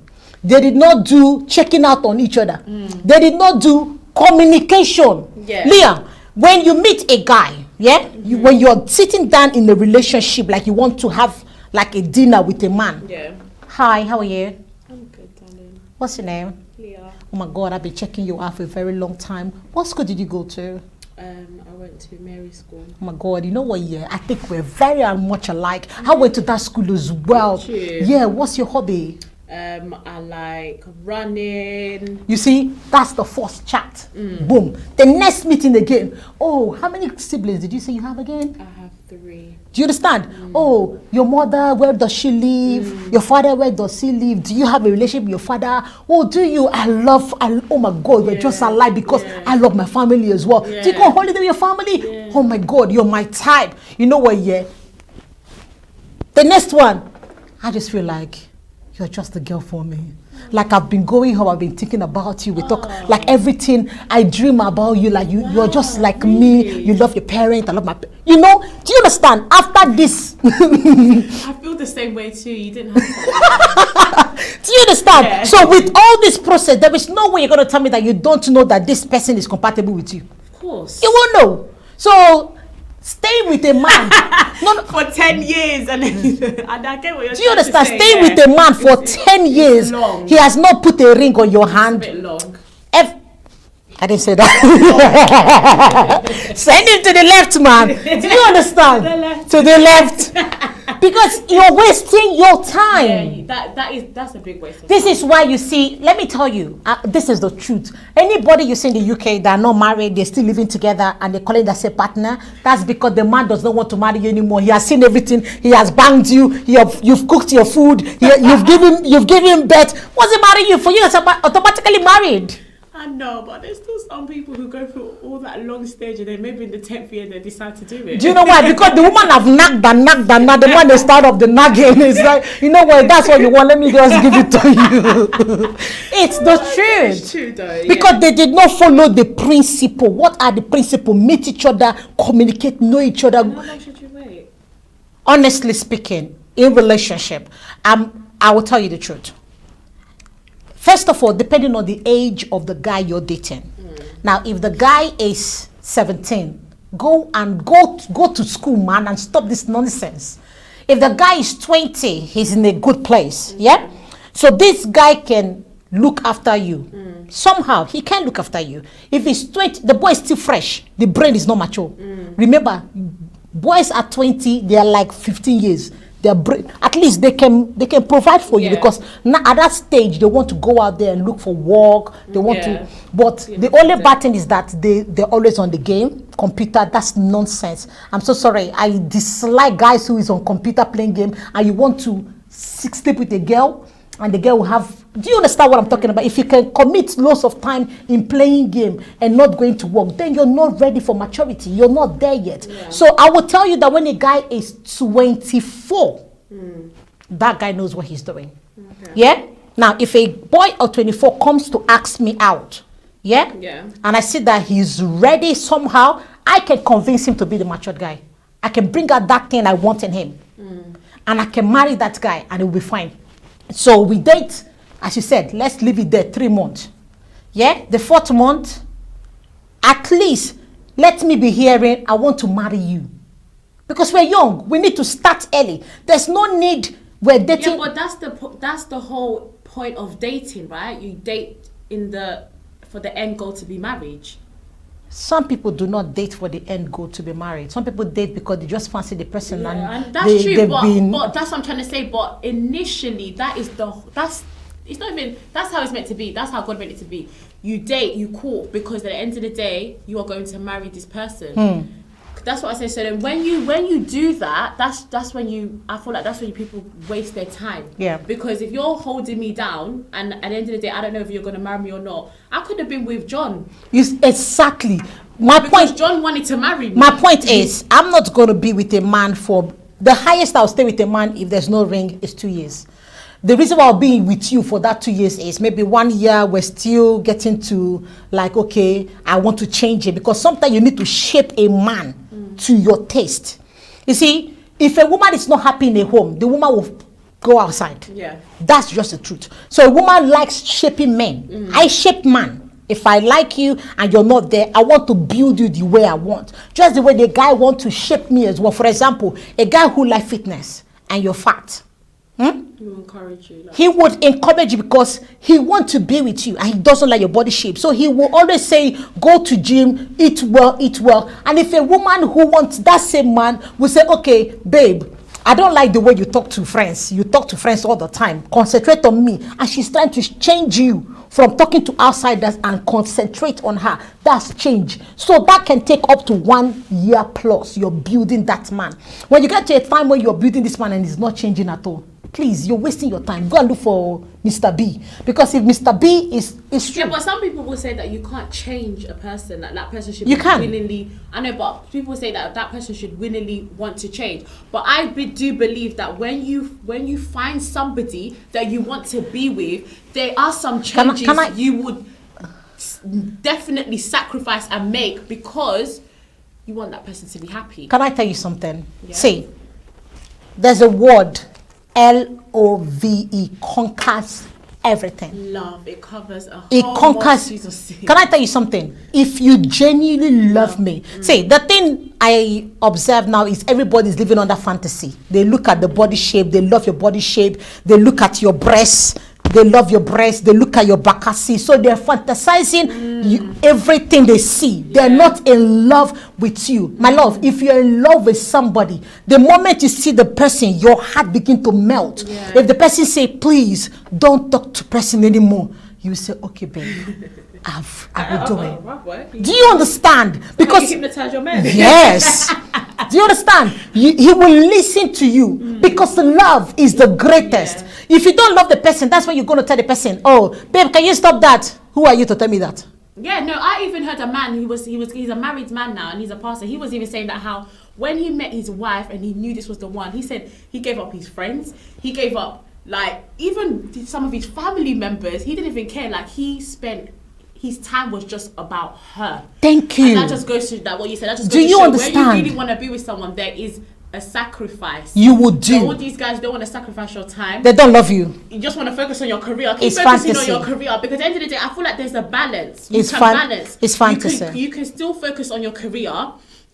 They did not do checking out on each other. They did not do communication. Yeah. Leah, when you meet a guy, yeah, when you're sitting down in a relationship, like you want to have like a dinner with a man. Yeah. Hi, how are you? I'm good, darling. What's your name? Leah. Oh my God, I've been checking you out for a very long time. What school did you go to? I went to Mary School. Oh my God, you know what? Yeah, I think we're very much alike. I went to that school as well. Did you? Yeah, what's your hobby? I like running. You see, that's the first chat. Boom. The next meeting again. Oh, how many siblings did you say you have again? I have 3. Do you understand? Oh, your mother, where does she live? Your father, where does he live? Do you have a relationship with your father? Oh, do you? Oh my God, we're just alike, because I love my family as well. Do you go on holiday with your family? Yeah. Oh my God, you're my type. You know what, yeah? The next one, I just feel like you're just the girl for me. Like I've been going home, I've been thinking about you. We talk like everything. I dream about you. Like you're just like me. You love your parents. I love my. You know? Do you understand? After this, I feel the same way too. You didn't have to. do you understand? Yeah. So with all this process, there is no way you're gonna tell me that you don't know that this person is compatible with you. Of course. You won't know. So stay with a man. No. For 10 years and I get what you're Do you trying to understand? say, Stay yeah. with a man for It's 10 years. long. He has not put a ring on your a hand. bit long. I didn't say that. Send him to the left, man. Do you understand? To the left. Because you're wasting your time. Yeah, that's a big waste of This time. is why you see, let me tell you, this is the truth. Anybody you see in the UK that are not married, they're still living together and they call it as a partner, that's because the man does not want to marry you anymore. He has seen everything. He has banged you. You've cooked your food. You've given birth. What's he marrying you for? You are automatically married. I know, but there's still some people who go through all that long stage and then maybe in the 10th year they decide to do it. Do you know why? Because the woman have nagged. The man they start off the nagging is like, you know what? That's what you want. Let me just give it to you. It's the truth. It's true though. Because they did not follow the principle. What are the principles? Meet each other, communicate, know each other. How long should you wait? Honestly speaking, in relationship, I will tell you the truth. First of all, depending on the age of the guy you're dating. Now, if the guy is 17, Go to school, man, and stop this nonsense. If the guy is 20, he's in a good place. Yeah. So this guy can look after you. Somehow he can look after you. If he's 20, the boy is still fresh. The brain is not mature. Remember, boys at 20, they are like 15 years. Their brain, at least they can provide for you, because now at that stage they want to go out there and look for work. They want to, but the only bad thing is that they're always on the game computer. That's nonsense. I'm so sorry. I dislike guys who is on computer playing game, and you want to sleep with a girl, and the girl will have. Do you understand what I'm talking about? If you can commit lots of time in playing game and not going to work, then you're not ready for maturity. You're not there yet. So I will tell you that when a guy is 24, that guy knows what he's doing. Yeah. Now, if a boy of 24 comes to ask me out, and I see that he's ready somehow, I can convince him to be the matured guy. I can bring out that thing I want in him, and I can marry that guy, and it will be fine. So we date. As you said, let's leave it there 3 months. Yeah, the 4th month, at least let me be hearing, I want to marry you. Because we're young, we need to start early. There's no need, we're dating. Yeah, but that's the whole point of dating, right? You date for the end goal to be marriage. Some people do not date for the end goal to be married. Some people date because they just fancy the person. And that's true, but that's what I'm trying to say. But initially, it's not even, that's how it's meant to be. That's how God meant it to be. You date, you court, because at the end of the day, you are going to marry this person. That's what I say. So then when you do that, that's when I feel like that's when people waste their time. Yeah. Because if you're holding me down, and at the end of the day, I don't know if you're going to marry me or not. I could have been with John. Exactly. Because John wanted to marry me. My point is, I'm not going to be with a man for, the highest I'll stay with a man if there's no ring is 2 years. The reason why I'll be with you for that 2 years is maybe 1 year we're still getting to like, okay, I want to change it, because sometimes you need to shape a man to your taste. You see, if a woman is not happy in a home, the woman will go outside. Yeah. That's just the truth. So a woman likes shaping men. I shape man. If I like you and you're not there, I want to build you the way I want. Just the way the guy wants to shape me as well. For example, a guy who likes fitness and you're fat. He will encourage you. He would encourage you because he wants to be with you and he doesn't like your body shape. So he will always say, go to gym, eat well, eat well. And if a woman who wants that same man will say, okay, babe, I don't like the way you talk to friends. You talk to friends all the time. Concentrate on me. And she's trying to change you from talking to outsiders and concentrate on her. That's change. So that can take up to 1 year plus. You're building that man. When you get to a time where you're building this man and he's not changing at all, please, you're wasting your time. Go and look for Mr. B. Because if Mr. B is true. Yeah, but some people will say that you can't change a person. That person should willingly. I know, but people say that person should willingly want to change. But I do believe that when you find somebody that you want to be with, there are some changes you would definitely sacrifice and make because you want that person to be happy. Can I tell you something? Yeah. See, there's a word. Love conquers everything. Love, it covers a whole multitude of sin. Can I tell you something? If you genuinely love me, see, the thing I observe now is everybody's living under fantasy. They look at the body shape, they love your body shape, they look at your breasts, they love your breasts, they look at your bakasi, so they're fantasizing everything they see. They're not in love with you. My love, if you're in love with somebody, the moment you see the person, your heart begins to melt. If the person say, please don't talk to person anymore, you say, okay, babe, I will do it. Do you understand? Because you hypnotize your man. Yes. Do you understand? He will listen to you because love is the greatest. If you don't love the person, that's when you're going to tell the person, oh, babe, can you stop that? Who are you to tell me that? Yeah, no, I even heard a man, he's a married man now and he's a pastor. He was even saying that how when he met his wife and he knew this was the one, he said he gave up his friends. He gave up, like, even some of his family members. He didn't even care. Like, his time was just about her. Thank you. And that just goes to that what you said. That just goes do to you show understand? When you really want to be with someone, there is a sacrifice. You would do. So all these guys don't want to sacrifice your time. They don't love you. You just want to focus on your career. Keep it's focusing fantasy. on your career because at the end of the day, I feel like there's a balance. It's fantasy. You can still focus on your career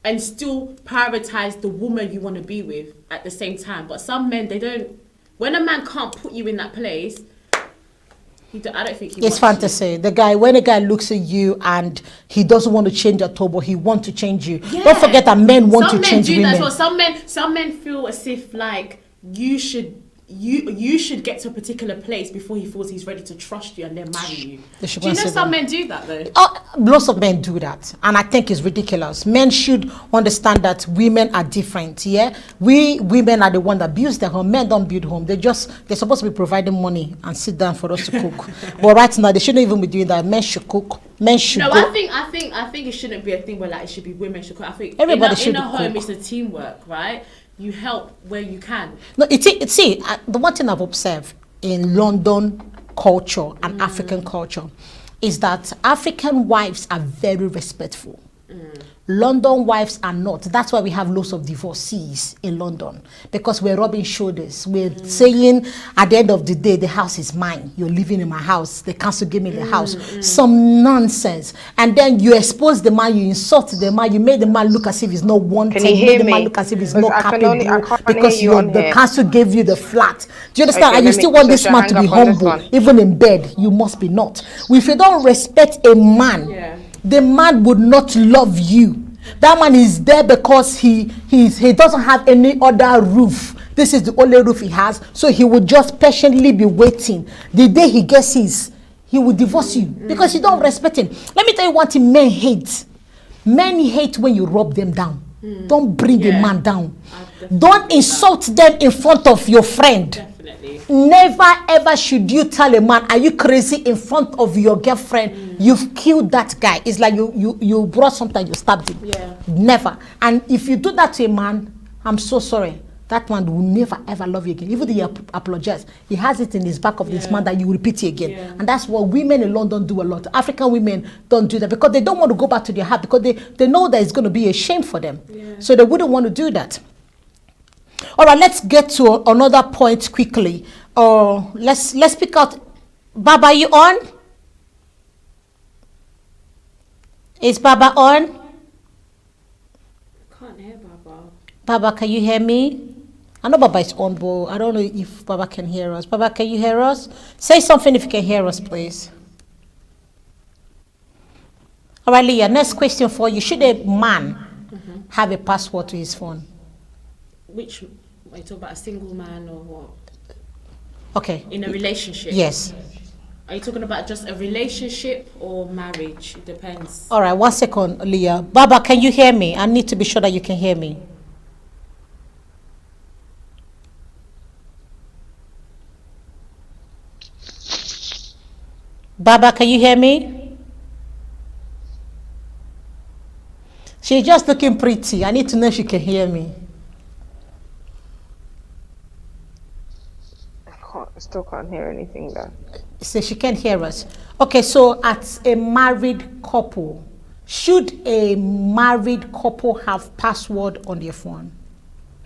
and still prioritize the woman you want to be with at the same time. But some men, they don't. When a man can't put you in that place, I don't think he it's wants fantasy. When a guy looks at you and he doesn't want to change at all, but he wants to change you. Yeah. Don't forget that men want to change women. That as well. Some men feel as if like you should get to a particular place before he feels he's ready to trust you and then marry you. Do you know some men do that though? Lots of men do that, and I think it's ridiculous. Men should understand that women are different. Yeah, we women are the one that builds the home. Men don't build home. They're supposed to be providing money and sit down for us to cook. But right now they shouldn't even be doing that. Men should cook. Men should. No, go. I think it shouldn't be a thing where like it should be women should cook. I think everybody should in a home cook. it's a teamwork, right? You help where you can. No, the one thing I've observed in London culture and African culture is that African wives are very respectful. London wives are not. That's why we have lots of divorcees in London, because we're rubbing shoulders. We're saying at the end of the day, the house is mine. You're living in my house. The council gave me the house. Some nonsense. And then you expose the man, you insult the man, you made the man look as if he's not wanted. Can you hear made the man me? look as if he's Because not I capable can't because hear you on the here. council gave you the flat. Do you understand? Okay, And you still want so this shall I man to hang be up on this humble, one? even in bed. You must be not. If you don't respect a man, the man would not love you. That man is there because he doesn't have any other roof. This is the only roof he has, so he would just patiently be waiting. The day he gets his, he will divorce you because you don't respect him. Let me tell you what men hate. Men hate when you rub them down. Don't bring a man down. Don't insult them in front of your friend. Definitely. Never ever should you tell a man, are you crazy, in front of your girlfriend? You've killed that guy. It's like you brought something, you stabbed him. Yeah. Never. And if you do that to a man, I'm so sorry. That man will never ever love you again. Even though he apologize, he has it in his back of this man that you repeat it again. Yeah. And that's what women in London do a lot. African women don't do that because they don't want to go back to their heart, because they know that it's going to be a shame for them. Yeah. So they wouldn't want to do that. All right, let's get to another point quickly. Let's pick out. Baba, you on? Is Baba on? Can't hear Baba. Baba, can you hear me? I know Baba is on, but I don't know if Baba can hear us. Baba, can you hear us? Say something if you can hear us, please. All right, Leah, next question for you. Should a man have a password to his phone? Which, are you talking about a single man or what? Okay. In a relationship? Yes. Are you talking about just a relationship or marriage? It depends. All right, 1 second, Leah. Baba, can you hear me? I need to be sure that you can hear me. Baba, can you hear me? She's just looking pretty. I need to know if she can hear me. I still can't hear anything though. So she can't hear us. Okay, so as a married couple, should a married couple have password on their phone?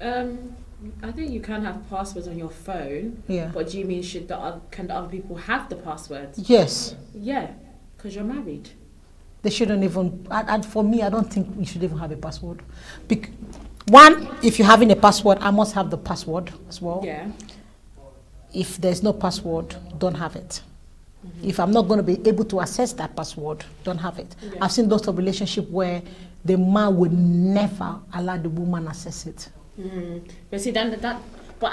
I think you can have passwords on your phone. Yeah. But do you mean can the other people have the passwords? Yes. Yeah, because you're married. They shouldn't even, and for me, I don't think we should even have a password. One, if you're having a password, I must have the password as well. Yeah. If there's no password, don't have it. If I'm not going to be able to access that password, don't have it. Yeah. I've seen lots of relationships where the man would never allow the woman access it. But see, but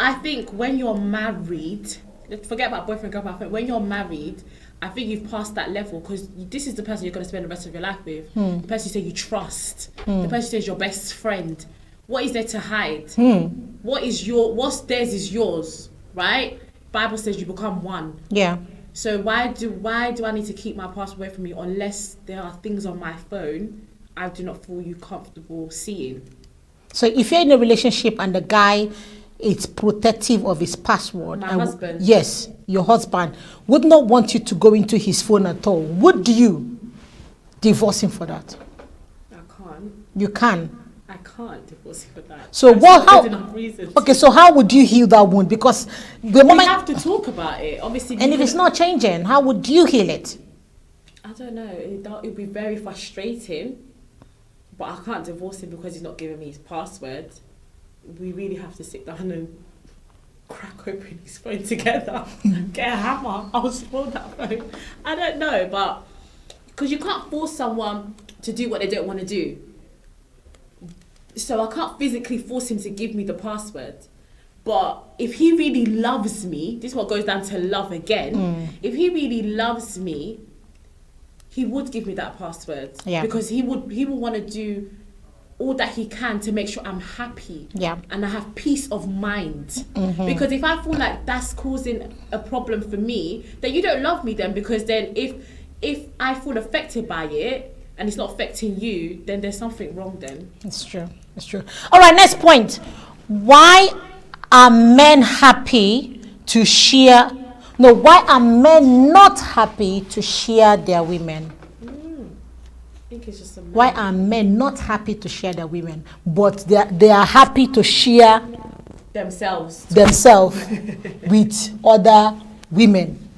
I think when you're married, forget about boyfriend, girlfriend. I think when you're married, I think you've passed that level, because this is the person you're going to spend the rest of your life with. The person you say you trust. The person you say is your best friend. What is there to hide? What's theirs is yours, right? Bible says you become one. Yeah. So why do I need to keep my password away from you unless there are things on my phone I do not feel you comfortable seeing? So if you're in a relationship and the guy is protective of his password, My husband. Yes, your husband would not want you to go into his phone at all. Would you divorce him for that? I can't. You can. I can't divorce you for that. So That's what? not How? good enough reason. Okay, so how would you heal that wound? Because the We moment, have to talk about it, obviously. and if it's not changing, how would you heal it? I don't know. It'd be very frustrating. but I can't divorce him because he's not giving me his password. We really have to sit down and crack open his phone together, get a hammer, I'll spoil that phone. I don't know, but because you can't force someone to do what they don't want to do. So I can't physically force him to give me the password. But if he really loves me, this is what goes down to love again. If he really loves me, he would give me that password. Yeah. Because he will want to do all that he can to make sure I'm happy. Yeah. And I have peace of mind. Because if I feel like that's causing a problem for me, then you don't love me then, because then if I feel affected by it and it's not affecting you, then there's something wrong then. It's true. It's true. All right, next point. Why are men happy to share? No, why are men not happy to share their women? I think it's just a Why are men not happy to share their women, but they are happy to share themselves with other women?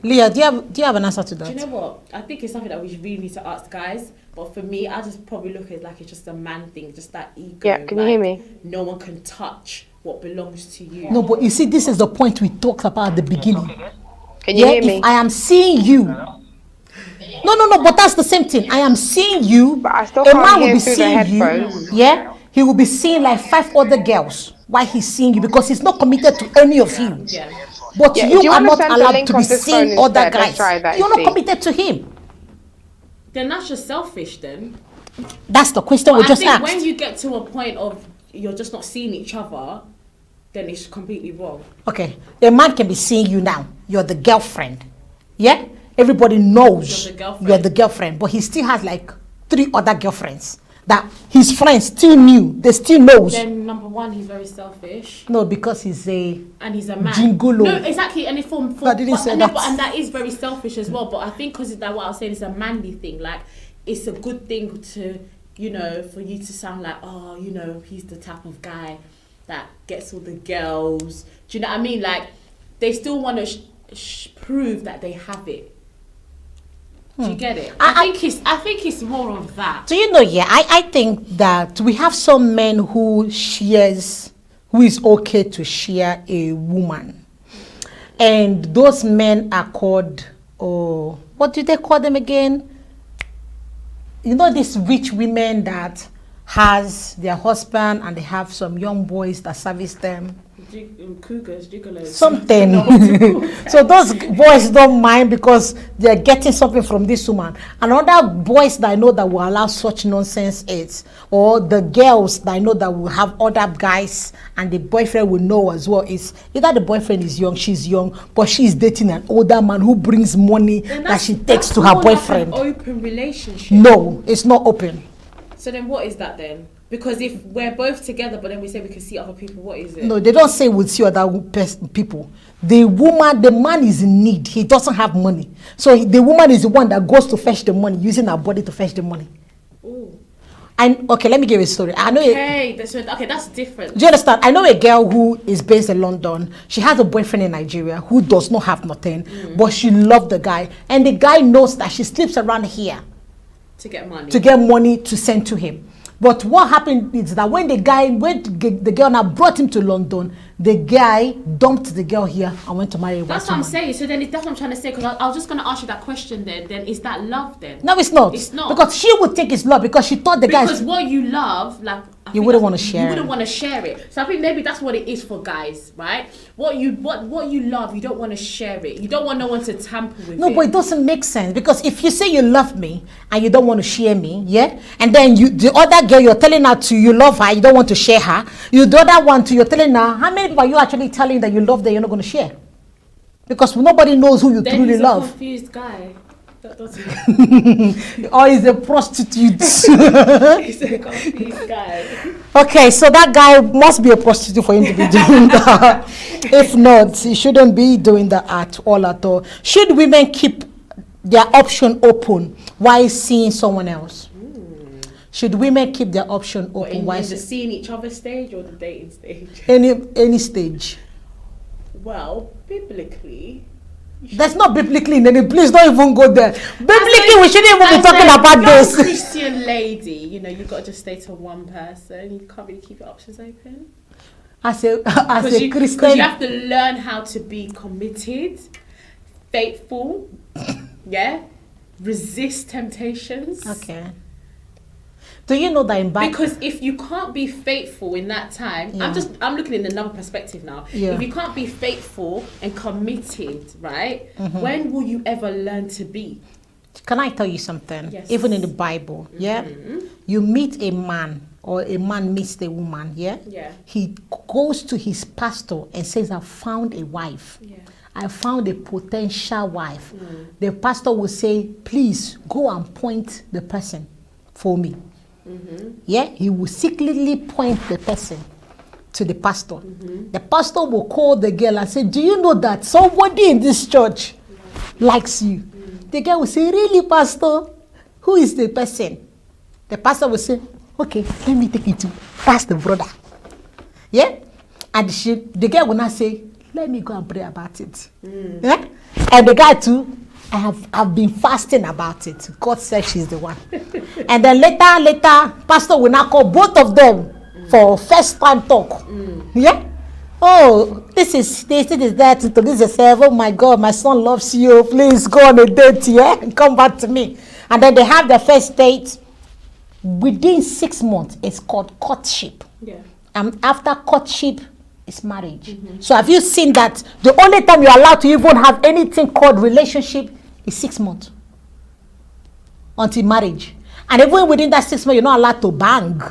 Leah, do you have an answer to that? Do you know what? I think it's something that we really need to ask guys. But for me, I just probably look at it like it's just a man thing, just that ego. Yeah, can you hear me? No one can touch what belongs to you. No, but you see, this is the point we talked about at the beginning. Can you hear me? If I am seeing you. No, but that's the same thing. I am seeing you. But I still A can't man will hear be through the seeing you. headphones. Yeah? He will be seeing like 5 other girls while he's seeing you, because he's not committed to any of you. Yeah. But Yeah, do you you are wanna not send the allowed link to of be this seeing phone other instead? Let's guys. try that, You're not see. committed to him. Then that's just selfish then. That's the question we But I just think asked. when you get to a point of you're just not seeing each other, then it's completely wrong. Okay, a man can be seeing you now. You're the girlfriend. Yeah? Everybody knows you're the girlfriend, but he still has like 3 other girlfriends that his friends still knew. They still knows. Then number one, he's very selfish. No, because he's a man. Jingolo. No, exactly, and it's I didn't say that. and that is very selfish as well. But I think because that what I was saying is a manly thing. Like it's a good thing to, for you to sound like, oh, he's the type of guy that gets all the girls. Do you know what I mean? Like they still want to prove that they have it. Do you get it? I think it's more of that. Do you know, I think that we have some men who is okay to share a woman. And those men are called, what do they call them again? You know, these rich women that has their husband and they have some young boys that service them. Cougars, gigolos. Something. So those boys don't mind because they're getting something from this woman. And other boys that I know that will allow such nonsense is, or the girls that I know that will have other guys and the boyfriend will know as well, is either the boyfriend is young, she's young, but she's dating an older man who brings money that she takes to her boyfriend. Like an open relationship. No, it's not open. So then what is that then? Because if we're both together, but then we say we can see other people, what is it? No, they don't say we'll see other people. The man is in need. He doesn't have money. So the woman is the one that goes to fetch the money, using her body to fetch the money. Ooh. And okay, let me give you a story. I know. That's different. Do you understand? I know a girl who is based in London. She has a boyfriend in Nigeria who does not have nothing, but she loves the guy. And the guy knows that she sleeps around here to get money to send to him. But what happened is that when the girl now brought him to London, the guy dumped the girl here and went to marry a white woman. That's what I'm saying. So then that's what I'm trying to say, because I was just going to ask you that question then. Then is that love then? No, it's not. It's not. Because she would think it's love because she thought the guy... Because what you love, like... You wouldn't want to share it. You wouldn't want to share it. So I think maybe that's what it is for guys, right? What you love, you don't want to share it. You don't want no one to tamper with it. No, but it doesn't make sense. Because if you say you love me and you don't want to share me, yeah? And then the other girl, you're telling her you love her, you don't want to share her. The other one you're telling her, how many people are you actually telling that you love that you're not going to share? Because nobody knows who you truly love. Then he's a confused guy. That doesn't... Or he's a prostitute. He's a confused guy. Okay, so that guy must be a prostitute for him to be doing that. If not, he shouldn't be doing that at all. Should women keep their option open while seeing someone else? Should women keep their option open in while the seeing each other stage or the dating stage? Any stage. Well, biblically, That's not biblically in any. Please don't even go there. Biblically, we shouldn't even be talking about you're this. a Christian lady, you've got to just stay to one person. You can't really keep your options open. As a Because Christian, you have to learn how to be committed, faithful, resist temptations. okay. Do you know that in Bible? Because if you can't be faithful in that time, I'm looking in another perspective now. Yeah. If you can't be faithful and committed, right? Mm-hmm. When will you ever learn to be? Can I tell you something? Yes. Even in the Bible, you meet a man or a man meets a woman, Yeah. he goes to his pastor and says, I found a wife. Yeah. I found a potential wife. The pastor will say, please go and point the person for me. He will secretly point the person to the pastor. The pastor will call the girl and say, do you know that somebody in this church likes you? The girl will say, really, pastor? Who is the person? The pastor will say, okay, let me take it to that's the brother. And the girl will not say, let me go and pray about it. And the guy too, I've been fasting about it. God said she's the one. And then later, pastor will now call both of them for first time talk. Oh, this is that. This is oh my God, my son loves you. Please go on a date, and come back to me. And then they have their first date. Within 6 months, it's called courtship. And after courtship, it's marriage. So have you seen that the only time you're allowed to even have anything called relationship is 6 months until marriage? And even within that 6 months, you're not allowed to bang.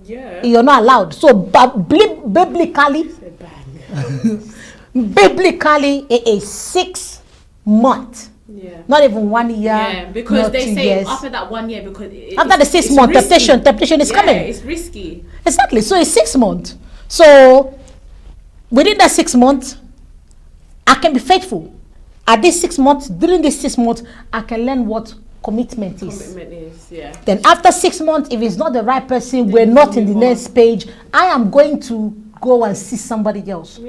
You're not allowed. So biblically, it is 6 months. Not even 1 year. Yeah, because they say years. after that 1 year, because after the 6 months, temptation is coming. It's risky. Exactly. So it's 6 months. So within that 6 months, I can be faithful. At this 6 months, during this 6 months, I can learn what commitment is. Then after 6 months, if it's not the right person, we're not in the next page, I am going to go and see somebody else.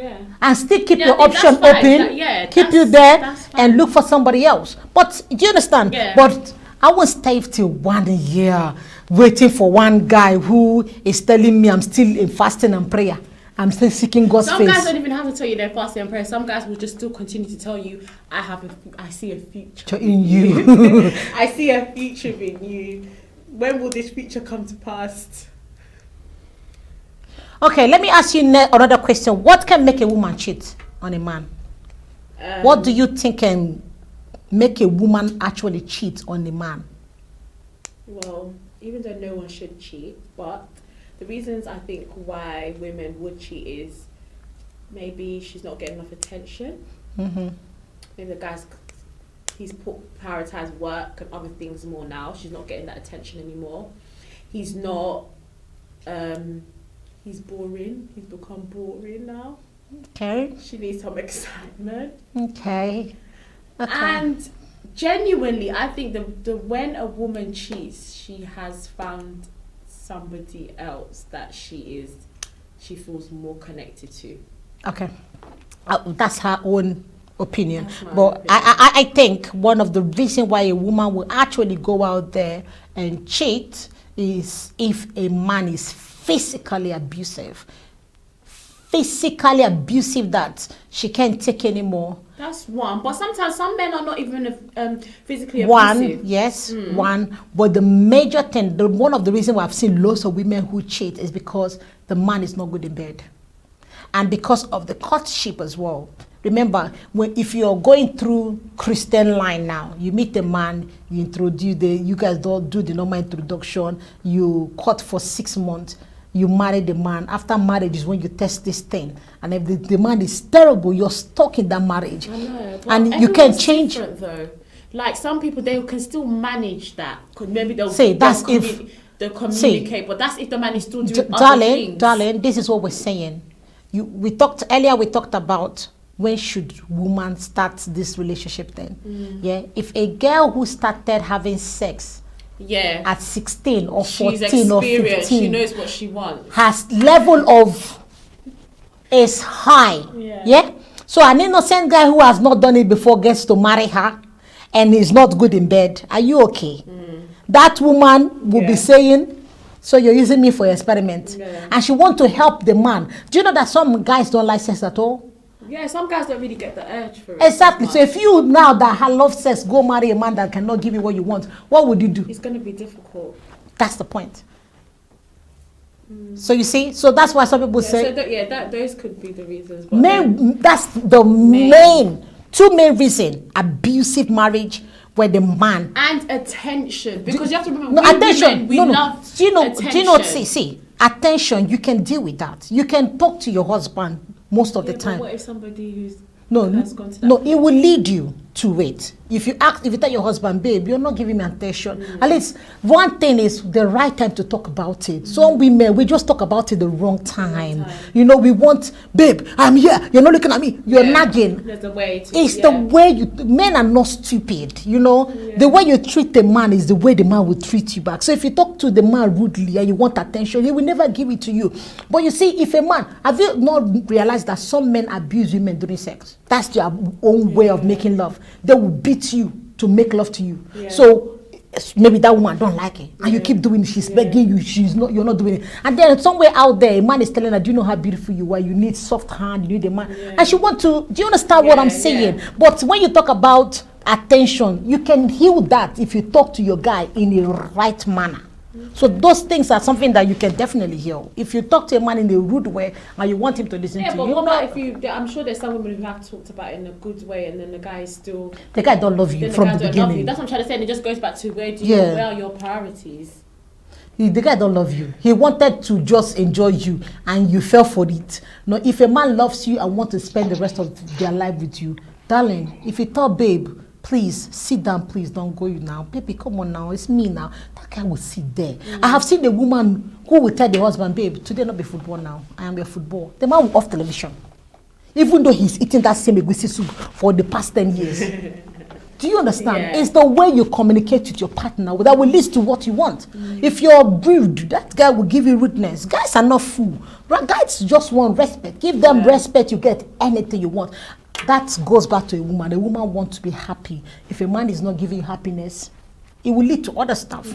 And still keep your option open, keep you there and look for somebody else. But do you understand? But I won't stay till 1 year waiting for one guy who is telling me I'm still in fasting and prayer. I'm still seeking God's face. Some guys don't even have to tell you they're fasting and prayer. Some guys will just still continue to tell you, I see a future in you. I see a future in you. When will this future come to pass? Okay, let me ask you another question. What can make a woman cheat on a man? What do you think can make a woman actually cheat on a man? Well, even though no one should cheat, but the reasons I think why women would cheat is maybe she's not getting enough attention. Maybe the guy's he's prioritized work and other things more now. She's not getting that attention anymore. He's not. He's boring. He's become boring now. Okay. She needs some excitement. Okay. And genuinely, I think the when a woman cheats, she has found somebody else that she feels more connected to. Okay. That's her own opinion. But I think one of the reasons why a woman will actually go out there and cheat is if a man is physically abusive that she can't take anymore. That's one. But sometimes some men are not even physically abusive. One. But the major thing, one of the reasons why I've seen lots of women who cheat is because the man is not good in bed. And because of the courtship as well. Remember, if you're going through Christian line now, you meet a man, you guys don't do the normal introduction, you court for 6 months, you marry the man. After marriage is when you test this thing. And if the man is terrible, you're stuck in that marriage. I know. And you can change. Though. Like some people, they can still manage that. Maybe they'll communicate, but that's if the man is still doing other things. Darling, this is what we're saying. We talked about when should woman start this relationship then. If a girl who started having sex at 16 or 14 or 15, she knows what she wants, has level of is high, So an innocent guy who has not done it before gets to marry her and is not good in bed. Are you okay? That woman will be saying, so you're using me for your experiment. And she wants to help the man. Do you know that some guys don't like sex at all? Yeah, some guys don't really get the urge for it. Exactly. So if you now that love sex go marry a man that cannot give you what you want, what would you do? It's going to be difficult. That's the point. So you see, so that's why some people say those could be the reasons. But that's the main two main reason: abusive marriage, where the man and attention, because you have to remember, attention. We love do you know? attention. See, attention. You can deal with that. You can talk to your husband most of the time. But what if somebody who's has gone to that it will lead you to it. If you tell your husband, babe, you're not giving me attention. At least one thing is the right time to talk about it. Some women, we just talk about it the wrong time. You know, we want, babe, I'm here. You're not looking at me. You're nagging. There's a way to, it's the way you. Men are not stupid. You know, the way you treat the man is the way the man will treat you back. So if you talk to the man rudely and you want attention, he will never give it to you. But you see, if a man, have you not realized that some men abuse women during sex? That's their own way of making love. They will beat you to make love to you. So maybe that woman don't like it, and you keep doing it. She's begging you. You're not doing it. And then somewhere out there, a man is telling her, "Do you know how beautiful you are? You need soft hand. You need a man." And she want to. Do you understand what I'm saying? But when you talk about attention, you can heal that if you talk to your guy in a right manner. So those things are something that you can definitely heal. If you talk to a man in a rude way and you want him to listen to you. But what about if you? I'm sure there's some women who have talked about it in a good way, and then the guy is still. The guy don't love you from the beginning. That's what I'm trying to say. And it just goes back to where are your priorities? The guy don't love you. He wanted to just enjoy you, and you fell for it. No, if a man loves you and want to spend the rest of their life with you, darling, if you tell babe, please sit down, please don't go you now. Baby, come on now, it's me now. That guy will sit there. I have seen a woman who will tell the husband, babe, today not be football now. I am your football. The man will off television. Even though he's eating that same egusi soup for the past 10 years. Do you understand? It's the way you communicate with your partner that will lead to what you want. If you're rude, that guy will give you rudeness. Guys are not fool. Guys just want respect. Give them respect, you get anything you want. That goes back to a woman. A woman wants to be happy. If a man is not giving you happiness, it will lead to other stuff.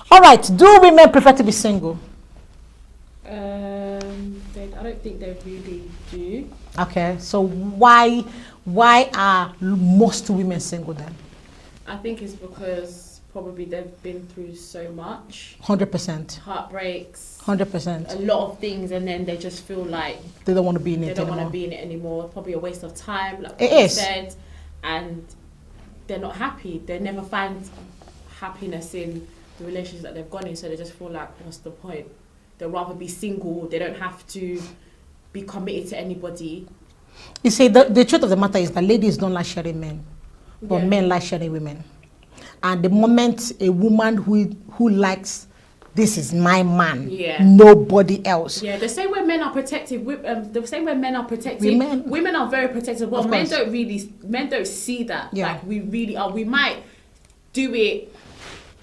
All right. Do women prefer to be single? I don't think they really do. Okay. So why are most women single then? I think it's because probably they've been through so much. 100%. Heartbreaks. 100%. A lot of things, and then they just feel like they don't want to be in it anymore. They don't want to be in it anymore. Probably a waste of time, like it you is. said, and they're not happy. They never find happiness in the relationships that they've gone in, so they just feel like, what's the point? They'd rather be single. They don't have to be committed to anybody. You see, the truth of the matter is that ladies don't like sharing men, but men like sharing women. And the moment a woman who likes, this is my man, nobody else. Yeah, the same way men are protective. The same way men are protective. Women are very protective. Well, men don't see that. Like we really are. We might do it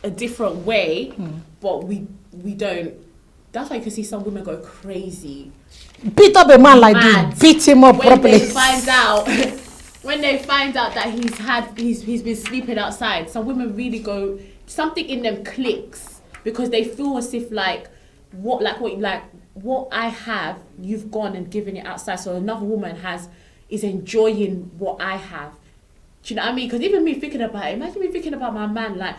a different way, but we don't. That's why you can see some women go crazy. Beat up a man like this. Beat him up properly. When they find out that he's been sleeping outside, some women really go. Something in them clicks. Because they feel as if what I have, you've gone and given it outside. So another woman is enjoying what I have. Do you know what I mean? Because even me thinking about it, imagine me thinking about my man, like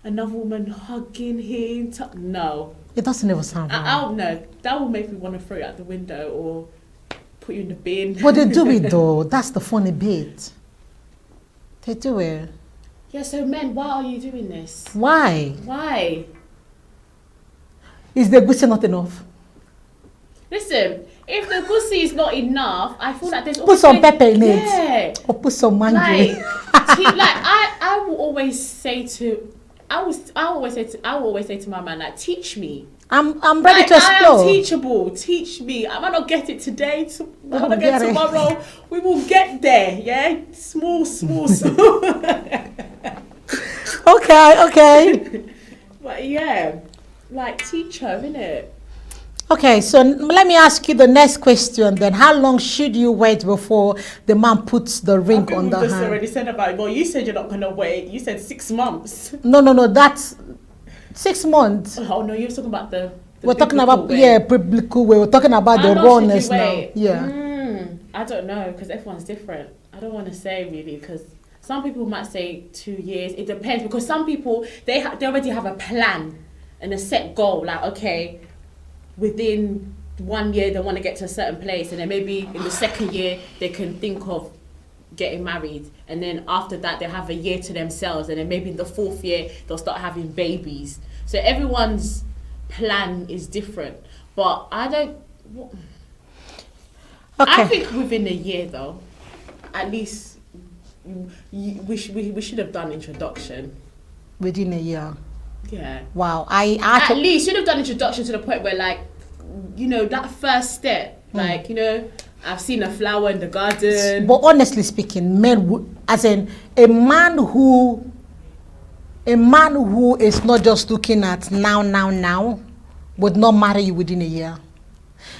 another woman hugging him. No, it doesn't ever sound right. I don't know. That will make me want to throw it out the window or put you in the bin. But they do it though. That's the funny bit. They do it. Yeah. So men, why are you doing this? Why? Why? Is the goosey not enough? Listen, if the goosey is not enough, I feel like there's put some pepper in it. Yeah. Or put some mango. I will always say to my man, like, teach me. I'm ready to explore. I am teachable. Teach me. I might not get it today. I might not get it tomorrow. We will get there. Yeah, small. Okay. Okay. But yeah. Like, teach her, innit? Okay, so let me ask you the next question then. How long should you wait before the man puts the I ring think on we the just hand? already said about it. Well, you said you're not going to wait. You said 6 months. No, that's 6 months. Oh, no, you were talking about the We're talking biblical about, way. biblical way. We're talking about How the long should rawness you now. wait? Yeah. I don't know, because everyone's different. I don't want to say really, because some people might say 2 years. It depends, because some people, they already have a plan and a set goal. Like, okay, within 1 year they want to get to a certain place, and then maybe in the second year they can think of getting married, and then after that they have a year to themselves, and then maybe in the 4th year they'll start having babies. So everyone's plan is different, but I think within a year though, at least we should have done introduction Within a year. Yeah. Wow. At least should have done introduction to the point where, like, you know, that first step, like, you know, I've seen a flower in the garden. But honestly speaking, as in a man who is not just looking at now would not marry you within a year.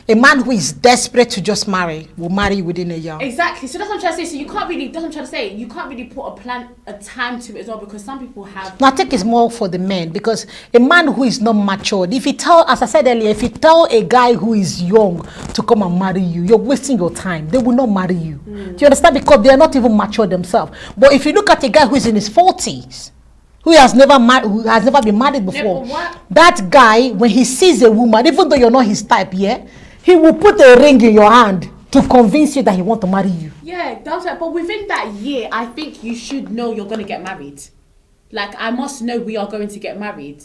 A man who is desperate to just marry will marry you within a year. Exactly. So that's what I'm trying to say. So you can't really, that's what I'm trying to say. You can't really put a time to it as well, because some people have. No, I think it's more for the men, because a man who is not matured, as I said earlier, if you tell a guy who is young to come and marry you, you're wasting your time. They will not marry you. Do you understand? Because they are not even mature themselves. But if you look at a guy who is in his 40s, who has never been married before, that guy, when he sees a woman, even though you're not his type, he will put a ring in your hand to convince you that he wants to marry you. Yeah, that's right. But within that year, I think you should know you're going to get married. Like, I must know we are going to get married.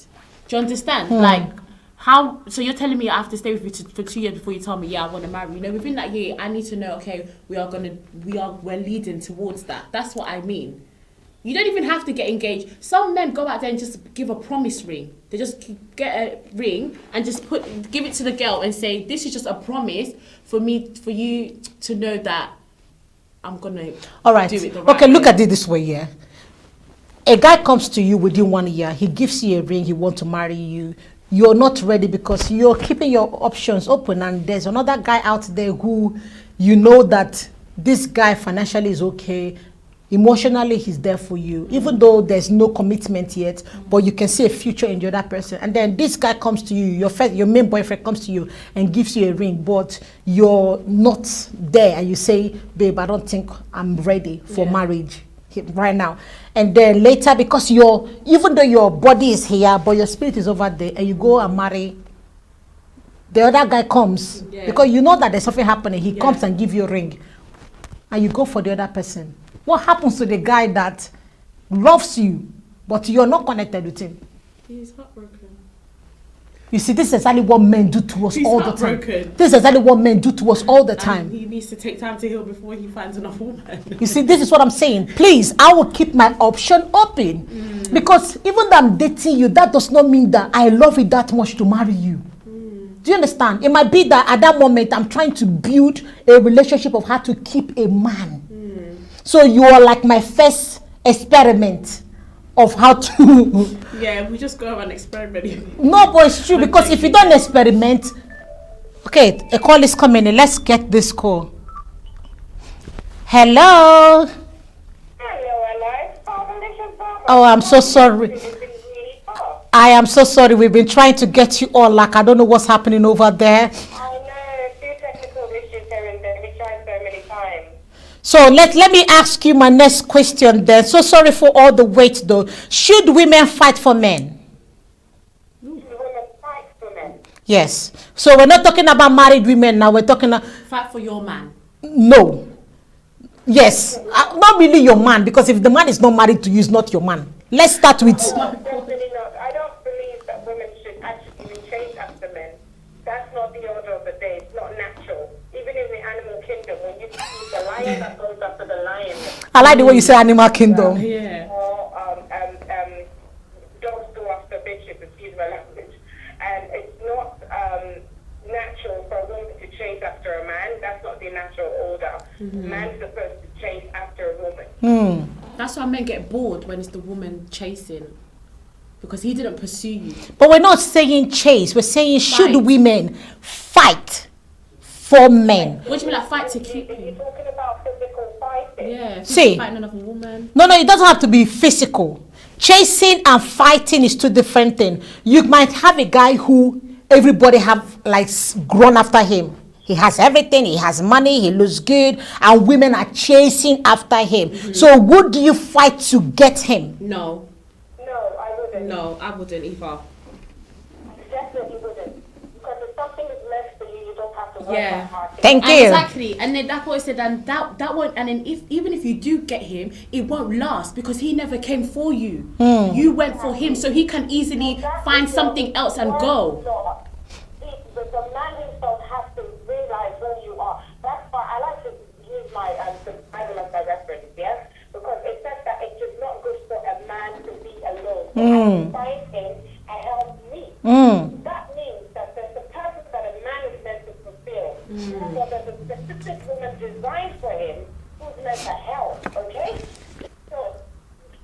Do you understand? Like, how? So you're telling me I have to stay with you for 2 years before you tell me, yeah, I want to marry. You know, within that year, I need to know, okay, we're leading towards that. That's what I mean. You don't even have to get engaged. Some men go out there and just give a promise ring. They just get a ring and just give it to the girl and say, this is just a promise for you to know that I'm gonna do it the right way. Look at it this way, yeah. A guy comes to you within 1 year, he gives you a ring, he wants to marry you. You're not ready because you're keeping your options open, and there's another guy out there who you know that this guy financially is okay. Emotionally, he's there for you, even though there's no commitment yet, but you can see a future in the other person. And then this guy comes to you, your main boyfriend comes to you and gives you a ring, but you're not there, and you say, babe, I don't think I'm ready for marriage right now. And then later, because even though your body is here, but your spirit is over there, and you go and marry, the other guy comes, because you know that there's something happening. He comes and gives you a ring, and you go for the other person. What happens to the guy that loves you, but you're not connected with him? He's heartbroken. You see, this is exactly what men do to us all the time. Heartbroken. This is exactly what men do to us all the time. And he needs to take time to heal before he finds another woman. You see, this is what I'm saying. Please, I will keep my option open. Because even though I'm dating you, that does not mean that I love you that much to marry you. Do you understand? It might be that at that moment, I'm trying to build a relationship of how to keep a man. So you are like my first experiment of how to. Yeah, we just go around experimenting. No, but it's true, because if you don't experiment. Okay, a call is coming in. Let's get this call. Hello. Oh, I'm so sorry. I am so sorry. We've been trying to get you all. Like, I don't know what's happening over there. I know, a few technical issues here and there. We tried so many times. So let me ask you my next question then. So sorry for all the wait though. Should women fight for men? Should women fight for men? Yes. So we're not talking about married women now. We're talking fight for your man. No. Yes. Not really your man, because if the man is not married to you, it's not your man. Let's start with. Definitely not. I don't believe that women should actually be chased after men. That's not the order of the day. It's not natural. Even in the animal kingdom, when you see the lion that goes after the lion. I like the way you say animal kingdom. Yeah. Or dogs go after bitches, excuse my language. And it's not natural for a woman to chase after a man. That's not the natural order. Man's supposed to chase after a woman. That's why men get bored when it's the woman chasing. because he didn't pursue you. But we're not saying chase. We're saying should Fight. women fight for men? What do you mean, like fight to keep If you're him? talking about physical fighting, Yeah, if See. he's fighting another woman. No, it doesn't have to be physical. Chasing and fighting is two different things. You might have a guy who everybody have like grown after him. He has everything, he has money, he looks good, and women are chasing after him. So would you fight to get him? No, I wouldn't. no, I wouldn't either. Definitely wouldn't. Because if something is meant for you, you don't have to work Yeah. that hard. Thank you. Exactly, and then that's what I said, and that won't. And then even if you do get him, it won't last because he never came for you. You went for him, so he can easily find something else and go. The man himself has to realize who you are. That's why I like to use my the Bible as my reference, yes? Because it says that it is not good for a man to be alone. So I can find him and help me. That means that there's a purpose that a man is meant to fulfill. So there's a specific woman designed for him who's meant to help, okay? So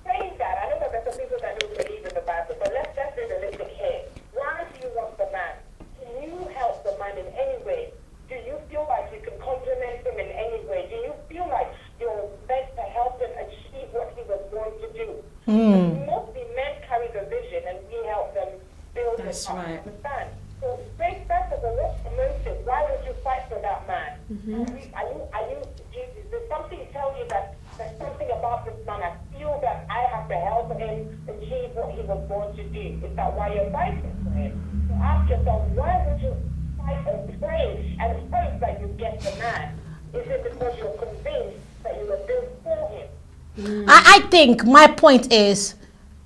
saying that, I know that there's some people that don't believe in the Bible, but let's be realistic here. Why do you want the man? Can you help the man in any way? Do you feel like you can compliment him in any way? Do you feel like you're meant to help him achieve what he was born to do? Mostly men carry the vision and we help them build That's it up. right. Understand? So first of all, what's the motive? Why would you fight for that man? Does something tell you that there's something about this man? I feel that I have to help him achieve what he was born to do. Is that why you're fighting for him? So ask yourself, why would you fight and pray and hope that you get the man? Is it because you're convinced that you were built for him? I think my point is,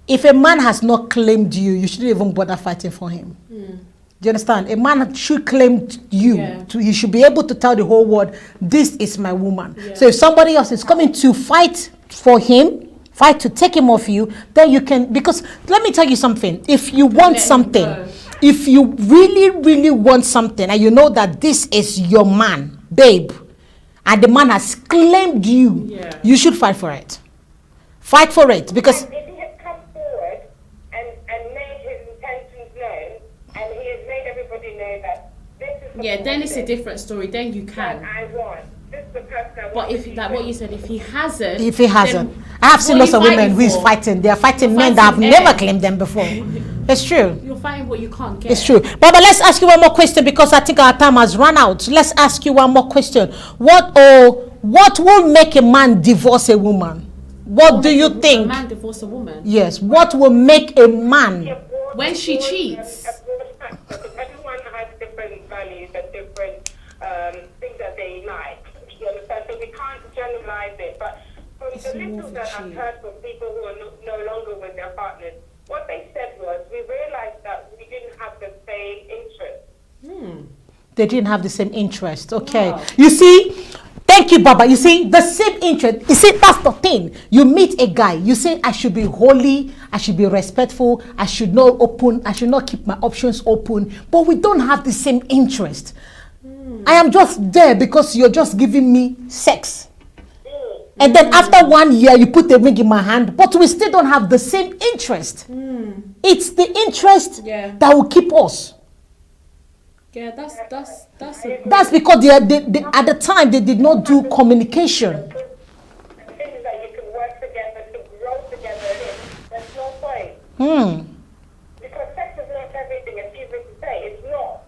if a man has not claimed you, you shouldn't even bother fighting for him. Do you understand? A man should claim you. Yeah. He should be able to tell the whole world, this is my woman. Yeah. So if somebody else is coming to fight for him, fight to take him off you, then you can, because let me tell you something. If you want Let him something, go. if you really, really want something, and you know that this is your man, babe, and the man has claimed you, Yeah. you should fight for it. Fight for it, because And if he had come forward and made his intentions known, and he has made everybody know that this is the Yeah, then it's a person different story. Then you that can. I want. This is the person I want. But to if be like with. what you said, if he hasn't, if he hasn't, then I have seen what lots are of you women who is for? fighting. They are fighting You're men that have fighting never air. claimed them before. It's true. You're fighting what you can't get. It's true. But let's ask you one more question because I think our time has run out. Let's ask you one more question. What will make a man divorce a woman? What do you A think? man divorce a woman Yes. What will make a man? when she cheats. Everyone has different values and different things that they like. You understand? So we can't generalize it. But from the little that I've heard from people who are no longer with their partners, what they said was, we realized that we didn't have the same interest. They didn't have the same interest. Okay. Wow. You see, thank you, Baba. You see, the same interest. You see, that's the thing. You meet a guy, you say, I should be holy, I should be respectful, I should not keep my options open. But we don't have the same interest. I am just there because you're just giving me sex. And then after 1 year, you put a ring in my hand, but we still don't have the same interest. It's the interest Yeah. that will keep us. Yeah, that's a That's because they, at the time they did not do communication. Things that you can work together to grow together in. There's no point. Because sex is not everything, it's easy to say. It's not.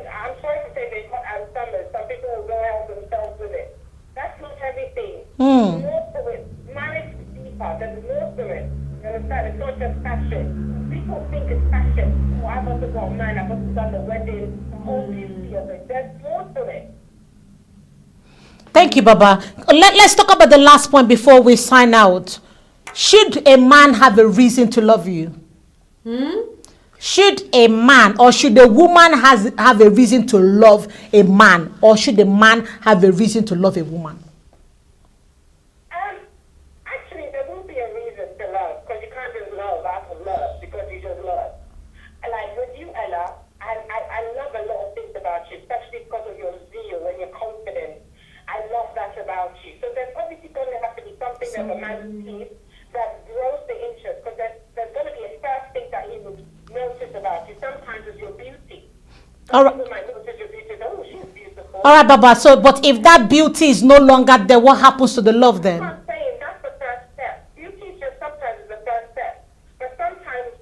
I'm sorry to say they're hot as summers. Some people will go help themselves with it. That's not everything. There's more to it. Marriage is deeper. There's more to it. You understand? It's not just fashion. People think it's fashion. Oh, I must have got married. I must have done the wedding. The whole beauty of it. There's more to it. Thank you, Baba. Let's talk about the last point before we sign out. Should a man have a reason to love you? Should a man or should a woman have a reason to love a man, or should a man have a reason to love a woman? Actually, there will be a reason to love, because you can't just love out of love because you just love. And like with you, Ella, I love a lot of things about you, especially because of your zeal and your confidence. I love that about you. So there's obviously going to have to be something that the man sees that grows the interest, because there's going to be a first thing that notice about you. Sometimes it's your beauty. All Some right. people might notice your beauty. Oh, she's beautiful. All right, Baba. So, but if that beauty is no longer there, what happens to the love That's what then? I'm saying. That's the first step. Beauty is just sometimes the first step. But sometimes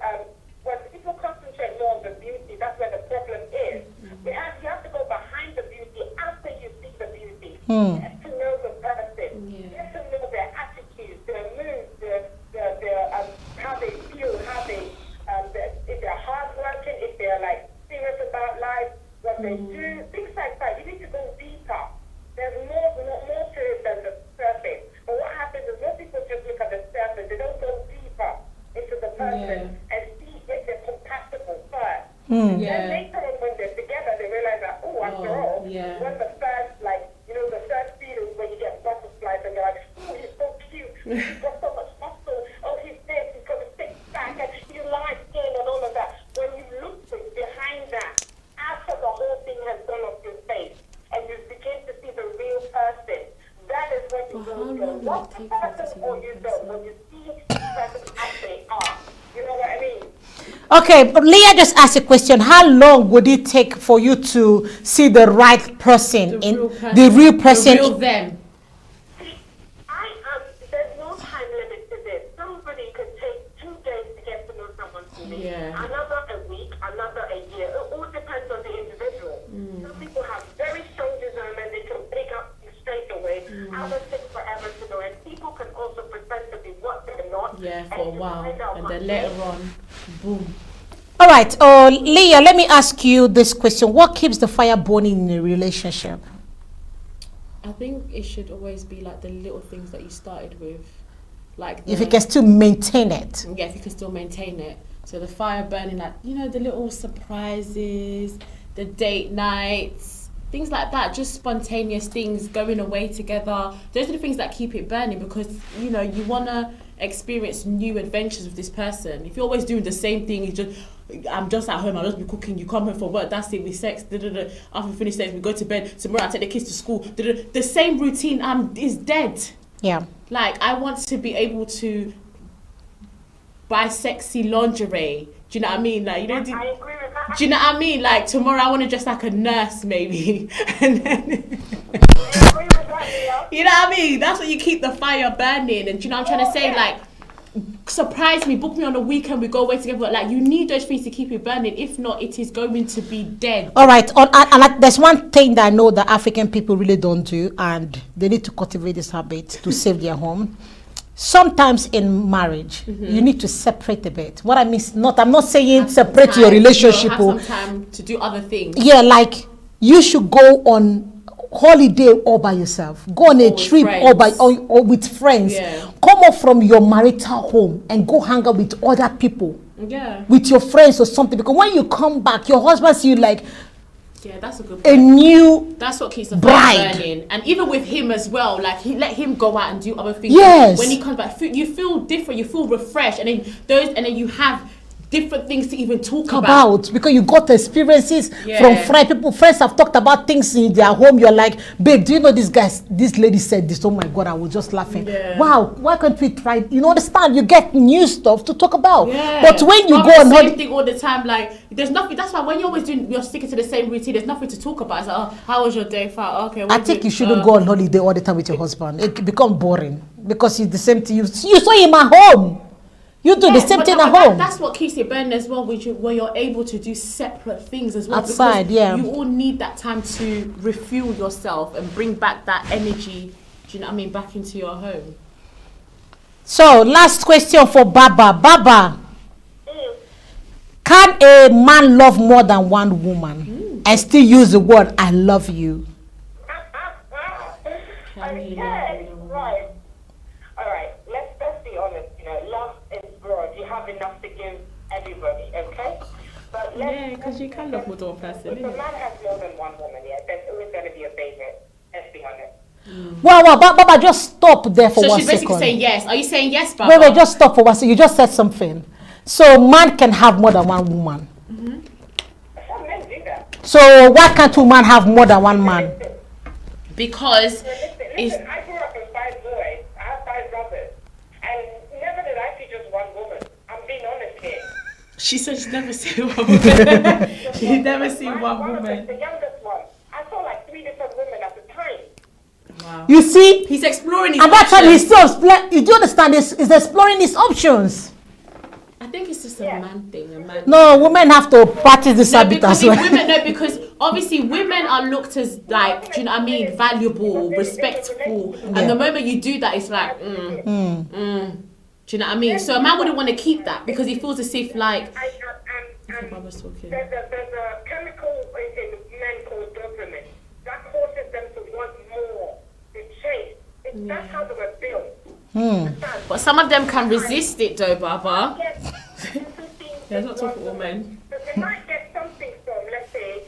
when people concentrate more on the beauty, that's where the problem is. You have to go behind the beauty after you see the beauty. Get to know the person. Get to know their attitudes, their moods, how they feel, if they're hardworking, if they're like serious about life, what they do, things like that. You need to go deeper. There's more to it than the surface. But what happens is most people just look at the surface. They don't go deeper into the person and see if they're compatible first. Then later on when they're together, they realize that, after all, when the first, the first feeling when you get butterflies and you're like, he's so cute, he's got so much muscle, he's this, he's got a six pack, and you like skin and all of that. When you look behind that, after the whole thing has gone off your face, and you begin to see the real person, that is when you go, what the person or you don't, when you see the person as they are. You know what I mean? Okay, but Leah just asked a question. How long would it take for you to see the right person, the real person? The real them. There's no time limit to this. Somebody could take 2 days to get to know someone fully. Another a week, another a year. It all depends on the individual. Some people have very strong discernment. They can pick up things straight away. Others take forever to know. And people can also pretend to be what they're not. For a while. And then later on, boom. All right, Leah, let me ask you this question. What keeps the fire burning in a relationship? I think it should always be like the little things that you started with. Like If you can still maintain it. Yeah, if you can still maintain it. So the fire burning, like, the little surprises, the date nights, things like that, just spontaneous things, going away together. Those are the things that keep it burning because, you want to experience new adventures with this person. If you're always doing the same thing, I'm just at home, I'll just be cooking, you come home from work, that's it, we sex, after we finish sex, we go to bed, tomorrow I take the kids to school, the same routine is dead. Yeah. Like, I want to be able to buy sexy lingerie. Do you know what I mean? Like, I agree with that. do you know what I mean? Like, tomorrow I want to dress like a nurse, maybe. And then, I agree with that, Leah. you know what I mean? That's what you keep the fire burning. And do you know what I'm trying to say? Like, surprise me, book me on a weekend, we go away together. Like, you need those things to keep it burning. If not, it is going to be dead. All right. There's one thing that I know that African people really don't do, and they need to cultivate this habit to save their home. Sometimes in marriage, you need to separate a bit. What I mean is I'm not saying separate your relationship. Have some time to do other things. Yeah, like you should go on holiday all by yourself. Go on a trip or with friends. Yeah. Come up from your marital home and go hang out with other people. Yeah. With your friends or something. Because when you come back, your husband see you like that's a good a point. new That's what keeps the bride fire burning. And even with him as well, like, let him go out and do other things. Yes. When he comes back, you feel different, you feel refreshed, and then you have different things to even talk about. Because you got experiences from friends. Friends have talked about things in their home. You're like, babe, do you know this lady said this? Oh my God, I was just laughing. Wow, why can't we try? Understand? You get new stuff to talk about. But when you go on the same thing all the time, like, there's nothing. That's why when you're sticking to the same routine, there's nothing to talk about. It's like, how was your day? Okay. I think you shouldn't go on holiday all the time with your husband. It becomes boring because it's the same thing. You saw him at home. You do the same thing at home. That's what keeps it burning as well, where you're able to do separate things as well. Outside, because you all need that time to refuel yourself and bring back that energy, do you know what I mean, back into your home. So, last question for Baba. Baba, can a man love more than one woman and still use the word I love you? Okay, right. All right, let's be honest. Love is broad. You have enough to give everybody, okay? But because you can love more than one person. If a man has more than one woman, there's always going to be a favorite. Let's be honest. Well, Baba, just stop there for 1 second. So she's basically saying yes. Are you saying yes, Baba? Wait, just stop for 1 second. You just said something. So, man can have more than one woman. Some men do that. So, why can't a man have more than one man? Because Listen, I grew up with 5 boys. I have 5 brothers. And never did I see just one woman. I'm being honest here. She said she's never seen one woman. She's never seen one of woman. the youngest one. I saw like 3 different women at the time. Wow. You see, He's exploring his and that's why he's options. still you do understand this? He's exploring his options. I think it's just a man thing. A man. No, women have to practice this habit because as well. if women, no, because obviously women are looked as like, do you know what I mean, valuable, respectful, and the moment you do that, it's like, do you know what I mean? So a man wouldn't want to keep that because he feels as if like. Mama's talking. There's a chemical in men called dopamine that causes them to want more, to chase. That's how they were built. But some of them can resist it though, Baba. Yes. Yeah, it's not talking for all men. So they might get something from, let's say,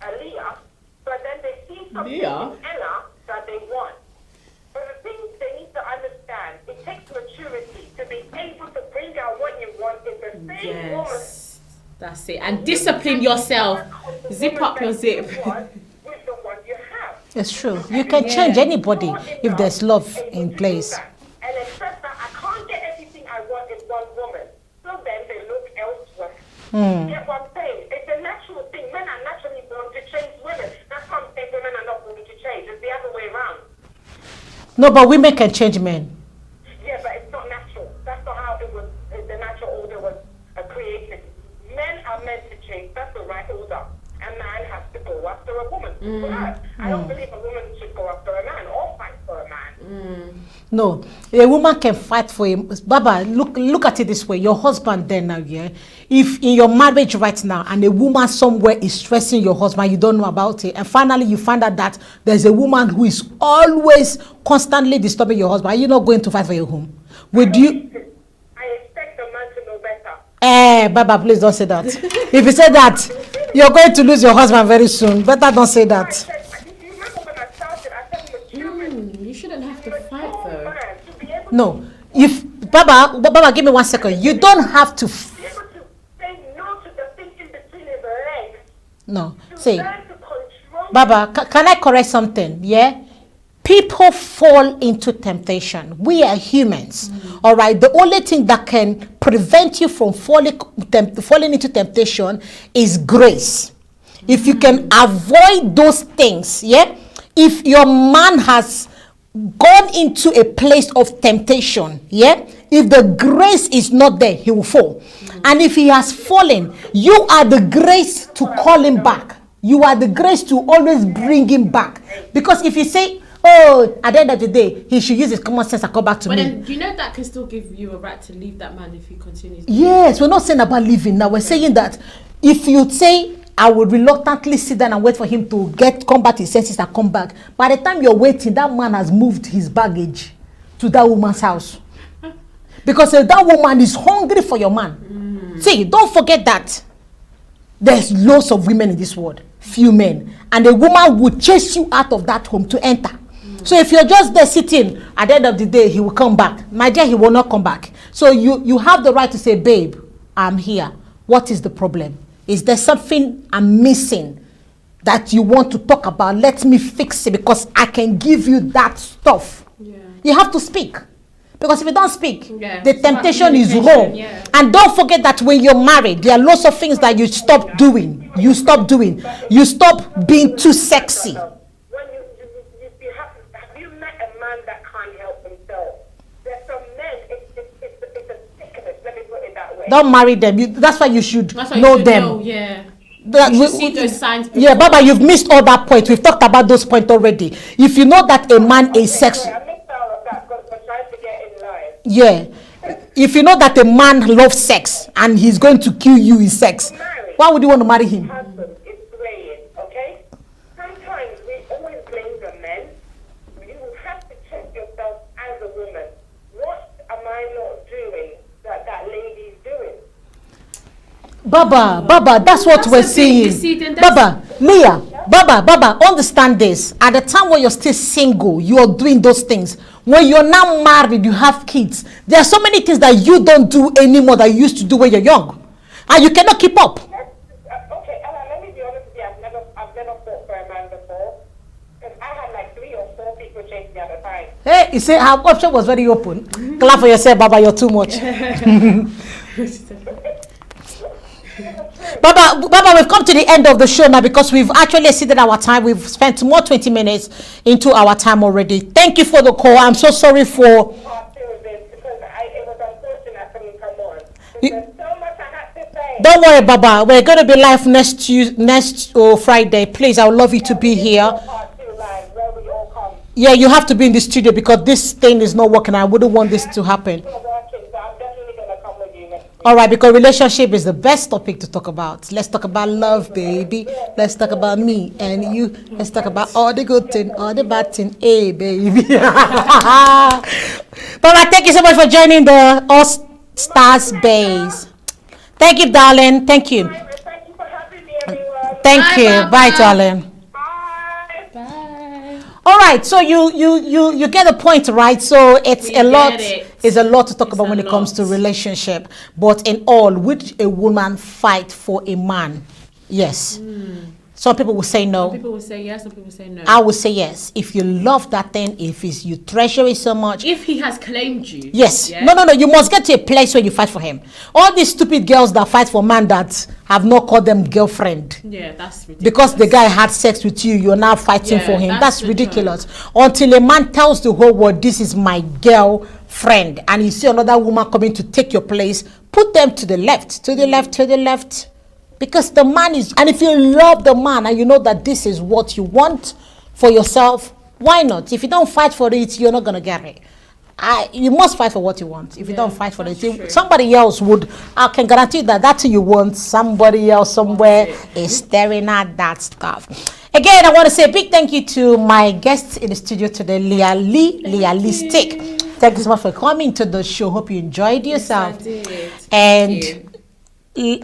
Aaliyah, but then they see something in Leah? Ella that they want. But the thing they need to understand, it takes maturity to be able to bring out what you want in the same woman. Yes, that's it. And discipline yourself. Zip up your zip. With the one you have. It's true. You can change anybody if there's love in place. And accept that I can't get everything I want in one woman. So then they look elsewhere. You get what I'm saying? It's a natural thing. Men are naturally born to change women. That's why I'm saying women are not born to change. It's the other way around. No, but women can change men. Yeah, but it's not natural. That's not how it was. The natural order was created. Men are meant to change. That's the right order. A man has to go after a woman. I don't believe a woman should go after a man or fight for a man. No, a woman can fight for him. Baba, look at it this way. Your husband there now, yeah? If in your marriage right now and a woman somewhere is stressing your husband, you don't know about it, and finally you find out that there's a woman who is always constantly disturbing your husband, are you not going to fight for your home? Would you? I expect the man to know better. Baba, please don't say that. If you say that, you're going to lose your husband very soon. Better don't say that. I said, if you remember when I started, I said maturity. You shouldn't have to fight though. Man, to be able No, if Baba, give me 1 second. You don't have to. to say no to the thing in between his legs. No, To say, learn to control. Baba, can I correct something? Yeah, people fall into temptation. We are humans, all right. The only thing that can prevent you from falling into temptation is grace. If you can avoid those things, yeah. If your man has gone into a place of temptation, yeah, if the grace is not there, he will fall. And if he has fallen, you are the grace to call him back. You are the grace to always bring him back. Because if you say, oh, at the end of the day, he should use his common sense and come back to But me. then, do you know that can still give you a right to leave that man if he continues? Yes, we're not saying about leaving now. We're saying that if you say, I would reluctantly sit down and wait for him to come back to his senses and come back. By the time you're waiting, that man has moved his baggage to that woman's house. Because that woman is hungry for your man. See, don't forget that there's lots of women in this world, few men. And a woman would chase you out of that home to enter. So if you're just there sitting, at the end of the day, he will come back. My dear, he will not come back. So you have the right to say, babe, I'm here. What is the problem? Is there something I'm missing that you want to talk about? Let me fix it because I can give you that stuff. Yeah. You have to speak. Because if you don't speak, Yeah. the It's about temptation is communication, raw. yeah. And don't forget that when you're married, there are lots of things that you stop doing. You stop doing. You stop being too sexy. When you have you met a man that can't help himself? There's some men, it's a sickness, let me put it that way. Don't marry them. That's why you should That's why know you should them. know, yeah. That You should see those signs Yeah, before. Baba, you've missed all that point. We've talked about those points already. If you know that a man is sex, I missed all of that because we're trying to get in line. yeah. If you know that a man loves sex and he's going to kill you in sex, why would you want to marry him? Husband is playing, okay? Sometimes we always blame the men. You have to check yourself as a woman. What am I not doing that lady's doing? Baba, that's what That's we're the thing, you see, saying. then that's- Baba, Leah, Baba, understand this. At the time when you're still single, you're doing those things. When you're now married, you have kids. There are so many things that you don't do anymore that you used to do when you're young. And you cannot keep up. Okay, Ella, let me be honest with you. I've never fought for a man before. Because I had like 3 or 4 people chase me at a time. Hey, you see, our option was very open. Clap for yourself, Baba, you're too much. Baba, we've come to the end of the show now because we've actually exceeded our time. We've spent more 20 minutes into our time already. Thank you for the call. I'm so sorry for. Part two of this because it was unfortunate I couldn't come on. There's so much I had to say. Don't worry, Baba. We're going to be live next Friday. Please, I would love you to be here. Part two live where we all come. Yeah, you have to be in the studio because this thing is not working. I wouldn't want this to happen. It's not working, so I'm definitely gonna come with you next week. All right, because relationship is the best topic to talk about. Let's talk about love, baby. Let's talk about me and you. Let's talk about all the good thing, all the bad thing. Hey, baby. Baba, thank you so much for joining the All Stars Base. Thank you, darling. Thank you. Thank you for having me, everyone. Thank you. Bye, darling. Bye. Bye. All right, so you get the point, right? So it's We a lot. get it. It's a lot to talk It's about a when it comes to lot. relationship. But in all, would a woman fight for a man? Yes. Some people will say no. Some people will say yes, some people say no. I would say yes. If you love that thing, if it's, you treasure it so much. If he has claimed you. Yes. Yeah? No. You must get to a place where you fight for him. All these stupid girls that fight for man that have not called them girlfriend. Yeah, that's ridiculous. Because the guy had sex with you, you're now fighting Yeah, for him. that's That's the ridiculous. Until a man tells the whole world, this is my girlfriend, and you see another woman coming to take your place, put them to the left, to the left, to the left. Because the man is, and if you love the man and you know that this is what you want for yourself, why not? If you don't fight for it, you're not going to get it. You must fight for what you want. If you don't fight for it, that's true. somebody else would. I can guarantee that that's what you want. Somebody else somewhere is staring at that stuff. Again, I want to say a big thank you to my guests in the studio today, Leah Lee Stick. Thank you so much for coming to the show. Hope you enjoyed yourself. I did. And Thank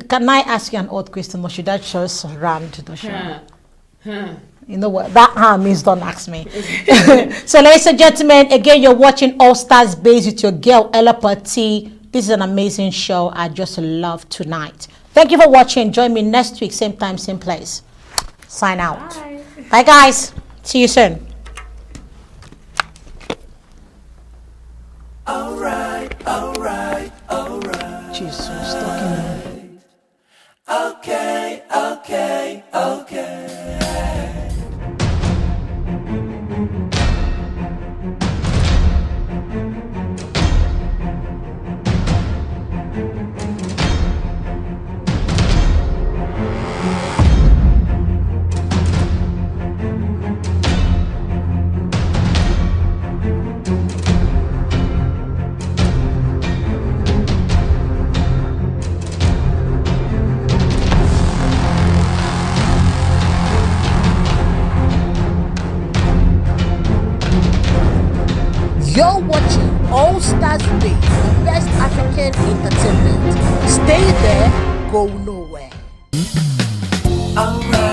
can I ask you an odd question, or should I just run to the show? Huh. You know what that means? Don't ask me. So, ladies and gentlemen, again, you're watching All Stars Base with your girl Ella Patti. This is an amazing show. I just love tonight. Thank you for watching. Join me next week, same time, same place. Sign out. Bye. Bye, guys. See you soon. All right. Jesus, stuck in there. Okay. You're watching All Stars Base, Best African Entertainment. Stay there, go nowhere. All right.